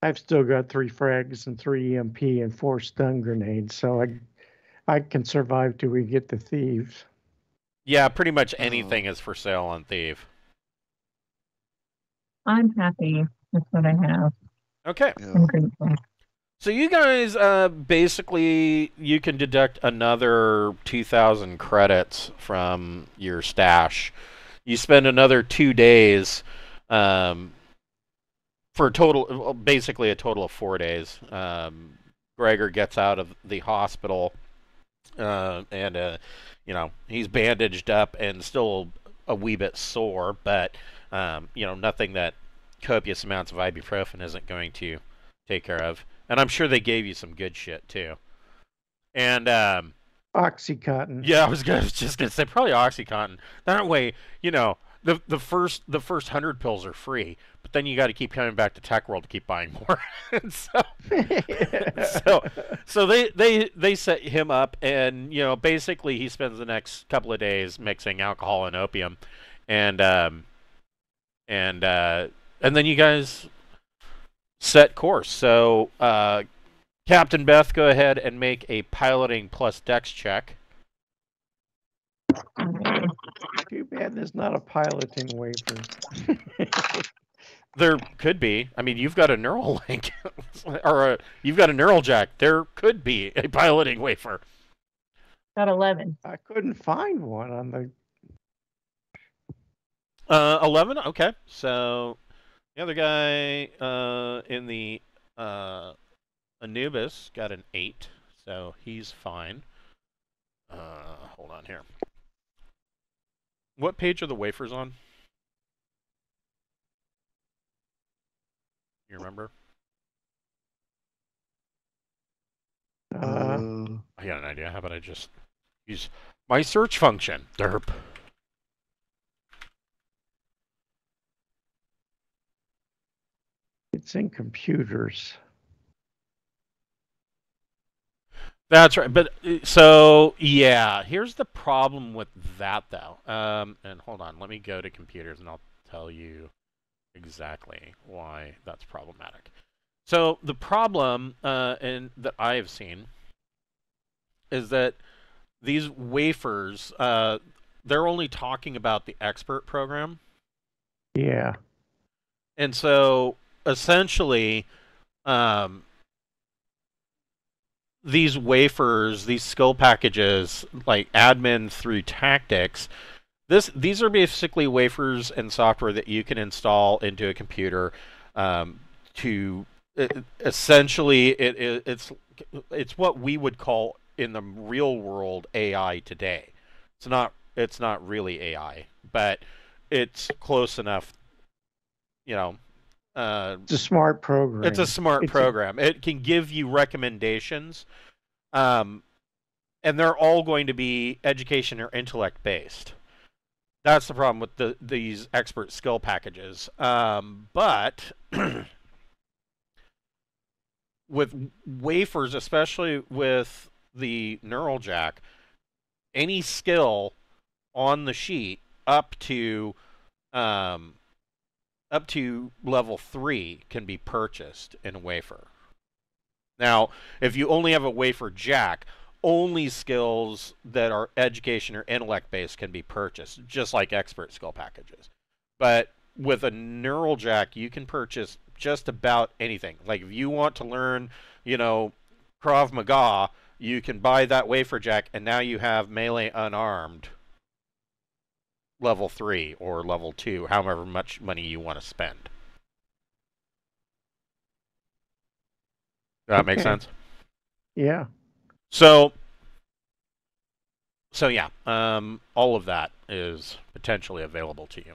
I've still got 3 frags and 3 EMP and 4 stun grenades, so I can survive till we get the thieves. Yeah, pretty much anything is for sale on Thief. I'm happy with what I have. Okay. Yeah. I'm grateful. So you guys, basically, you can deduct another 2,000 credits from your stash. You spend another 2 days, for basically a total of 4 days. Gregor gets out of the hospital, and he's bandaged up and still a wee bit sore, but nothing that copious amounts of ibuprofen isn't going to take care of. And I'm sure they gave you some good shit too. And Oxycontin. yeah, I was just gonna say probably Oxycontin. That way, the first 100 pills are free, but then you got to keep coming back to Tech World to keep buying more. so they set him up, and basically he spends the next couple of days mixing alcohol and opium, and then you guys set course. So Captain Beth, go ahead and make a piloting plus dex check. Too bad there's not a piloting wafer. There could be. I mean, you've got a neural link, or you've got a neural jack. There could be a piloting wafer. Got 11. I couldn't find one on the. 11. Okay, so the other guy in the Anubis got an 8, so he's fine. Hold on here. What page are the wafers on? You remember? I got an idea. How about I just use my search function? Derp. It's in computers. That's right. But so yeah, here's the problem with that though. And hold on, let me go to computers and I'll tell you exactly why that's problematic. So the problem that I have seen is that these wafers, they're only talking about the expert program. Yeah. And so essentially, these wafers, these skill packages, like admin through tactics, these are basically wafers and software that you can install into a computer to essentially it's what we would call in the real world AI today. It's not really AI, but it's close enough, you know. It's a smart program. It's a smart program. It can give you recommendations, and they're all going to be education or intellect based. That's the problem with these expert skill packages. But with wafers, especially with the neural jack, any skill on the sheet up to level 3 can be purchased in a wafer. Now, if you only have a wafer jack, only skills that are education or intellect based can be purchased, just like expert skill packages. But with a neural jack, you can purchase just about anything. Like if you want to learn, Krav Maga, you can buy that wafer jack, and now you have melee unarmed level 3 or level 2, however much money you want to spend. Does that make sense? Yeah. So yeah, all of that is potentially available to you.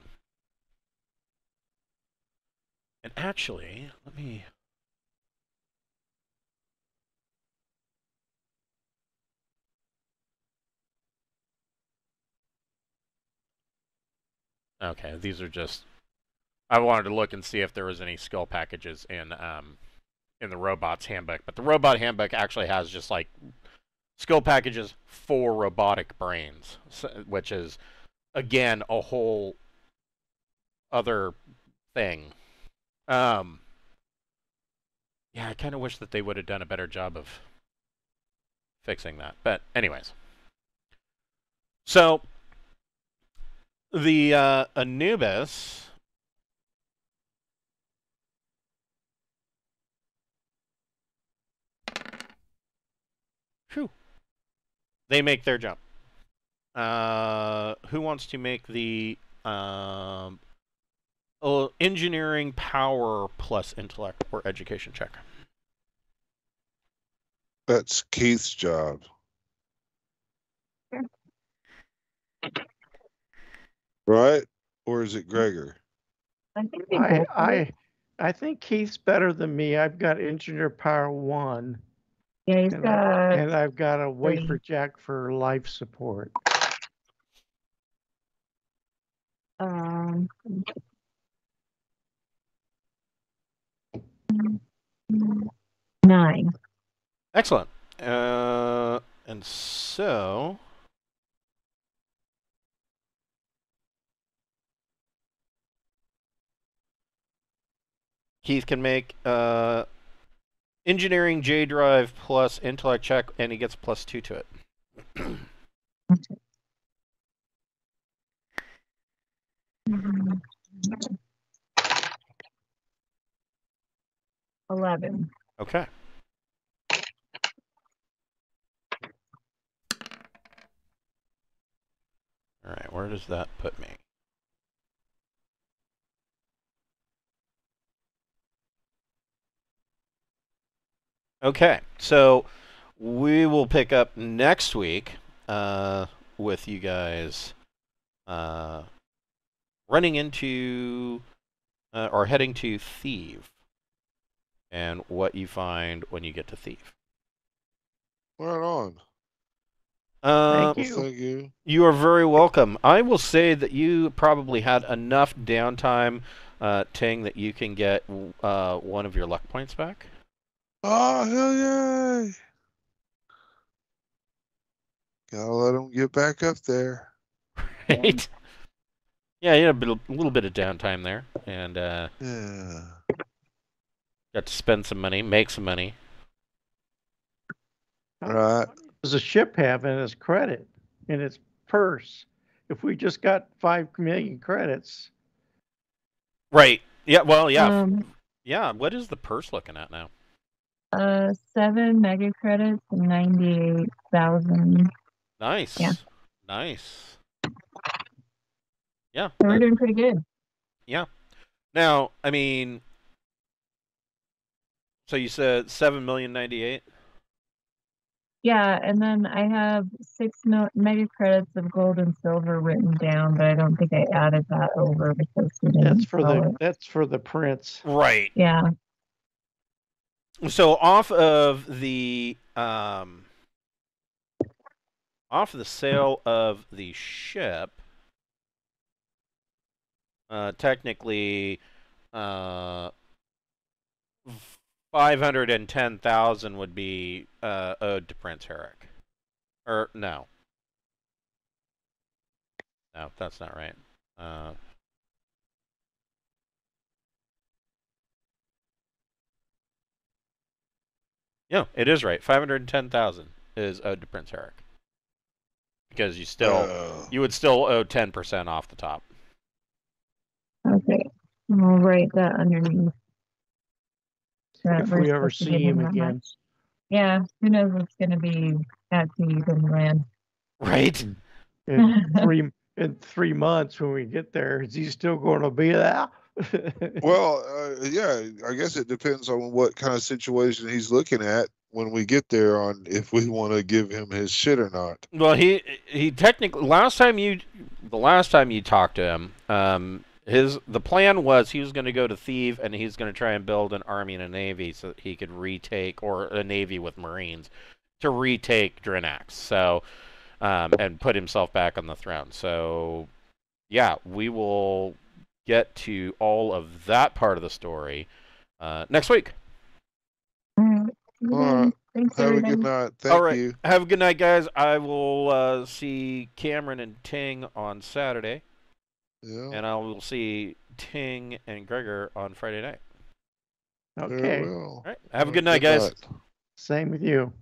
And actually, let me... Okay, these are just... I wanted to look and see if there was any skill packages in the Robot's Handbook. But the Robot Handbook actually has just like skill packages for robotic brains, which is, again, a whole other thing. Yeah, I kind of wish that they would have done a better job of fixing that. But anyways. So, the Anubis... Whew. They make their jump. Who wants to make the engineering power plus intellect or education check? That's Keith's job. Right? Or is it Gregor? I think they both do. I think Keith's better than me. I've got engineer power 1. Yeah, he's got... and I've got a wafer jack for life support. 9. Excellent. And so... Keith can make engineering J drive plus intellect check, and he gets +2 to it. Okay. 11. Okay. All right, where does that put me? Okay, so we will pick up next week with you guys running into or heading to Thieves. and what you find when you get to Thief. Right on. Thank Well, you. thank you. You are very welcome. I will say that you probably had enough downtime, Ting, that you can get one of your luck points back. Oh, hell yeah. Gotta let him get back up there. Right? Yeah, you had a little bit of downtime there, and Yeah. got to spend some money, make some money. Right. Does a ship have in its credit, in its purse? If we just got 5 million credits, Right. Yeah, well, yeah. Um, Yeah, what is the purse looking at now? 7 mega credits and 98,000. Nice. Yeah. Nice. Yeah. So we're doing pretty good. Yeah. Now, I mean, so you said 7,098,000? Yeah, and then I have 6 mega credits of gold and silver written down, but I don't think I added that over because we didn't that's for the prints. Right. Yeah. So off of the sale of the ship, technically 510,000 would be owed to Prince Herrick. Or no. No, that's not right. Yeah, it is right. 510,000 is owed to Prince Herrick. Because you would still owe 10% off the top. Okay. I'll write that underneath. That If we're we ever supposed to see give him that again. much. Yeah, who knows what's going to be at Thief and land. Right? In 3 months when we get there, is he still going to be there? Well, yeah, I guess it depends on what kind of situation he's looking at when we get there on if we want to give him his shit or not. Well, he technically the last time you talked to him, the plan was he was going to go to Thief and he's going to try and build an army and a navy so that he could retake, or a navy with Marines to retake Drinax. So, and put himself back on the throne. So, yeah, we will get to all of that part of the story next week. All right. Thanks, Have everybody. a good night. All Thank right. you. Have a good night, guys. I will see Cameron and Ting on Saturday. Yeah. And I will see Ting and Gregor on Friday night. Okay. Farewell. All right. Have a good night, guys. Same with you.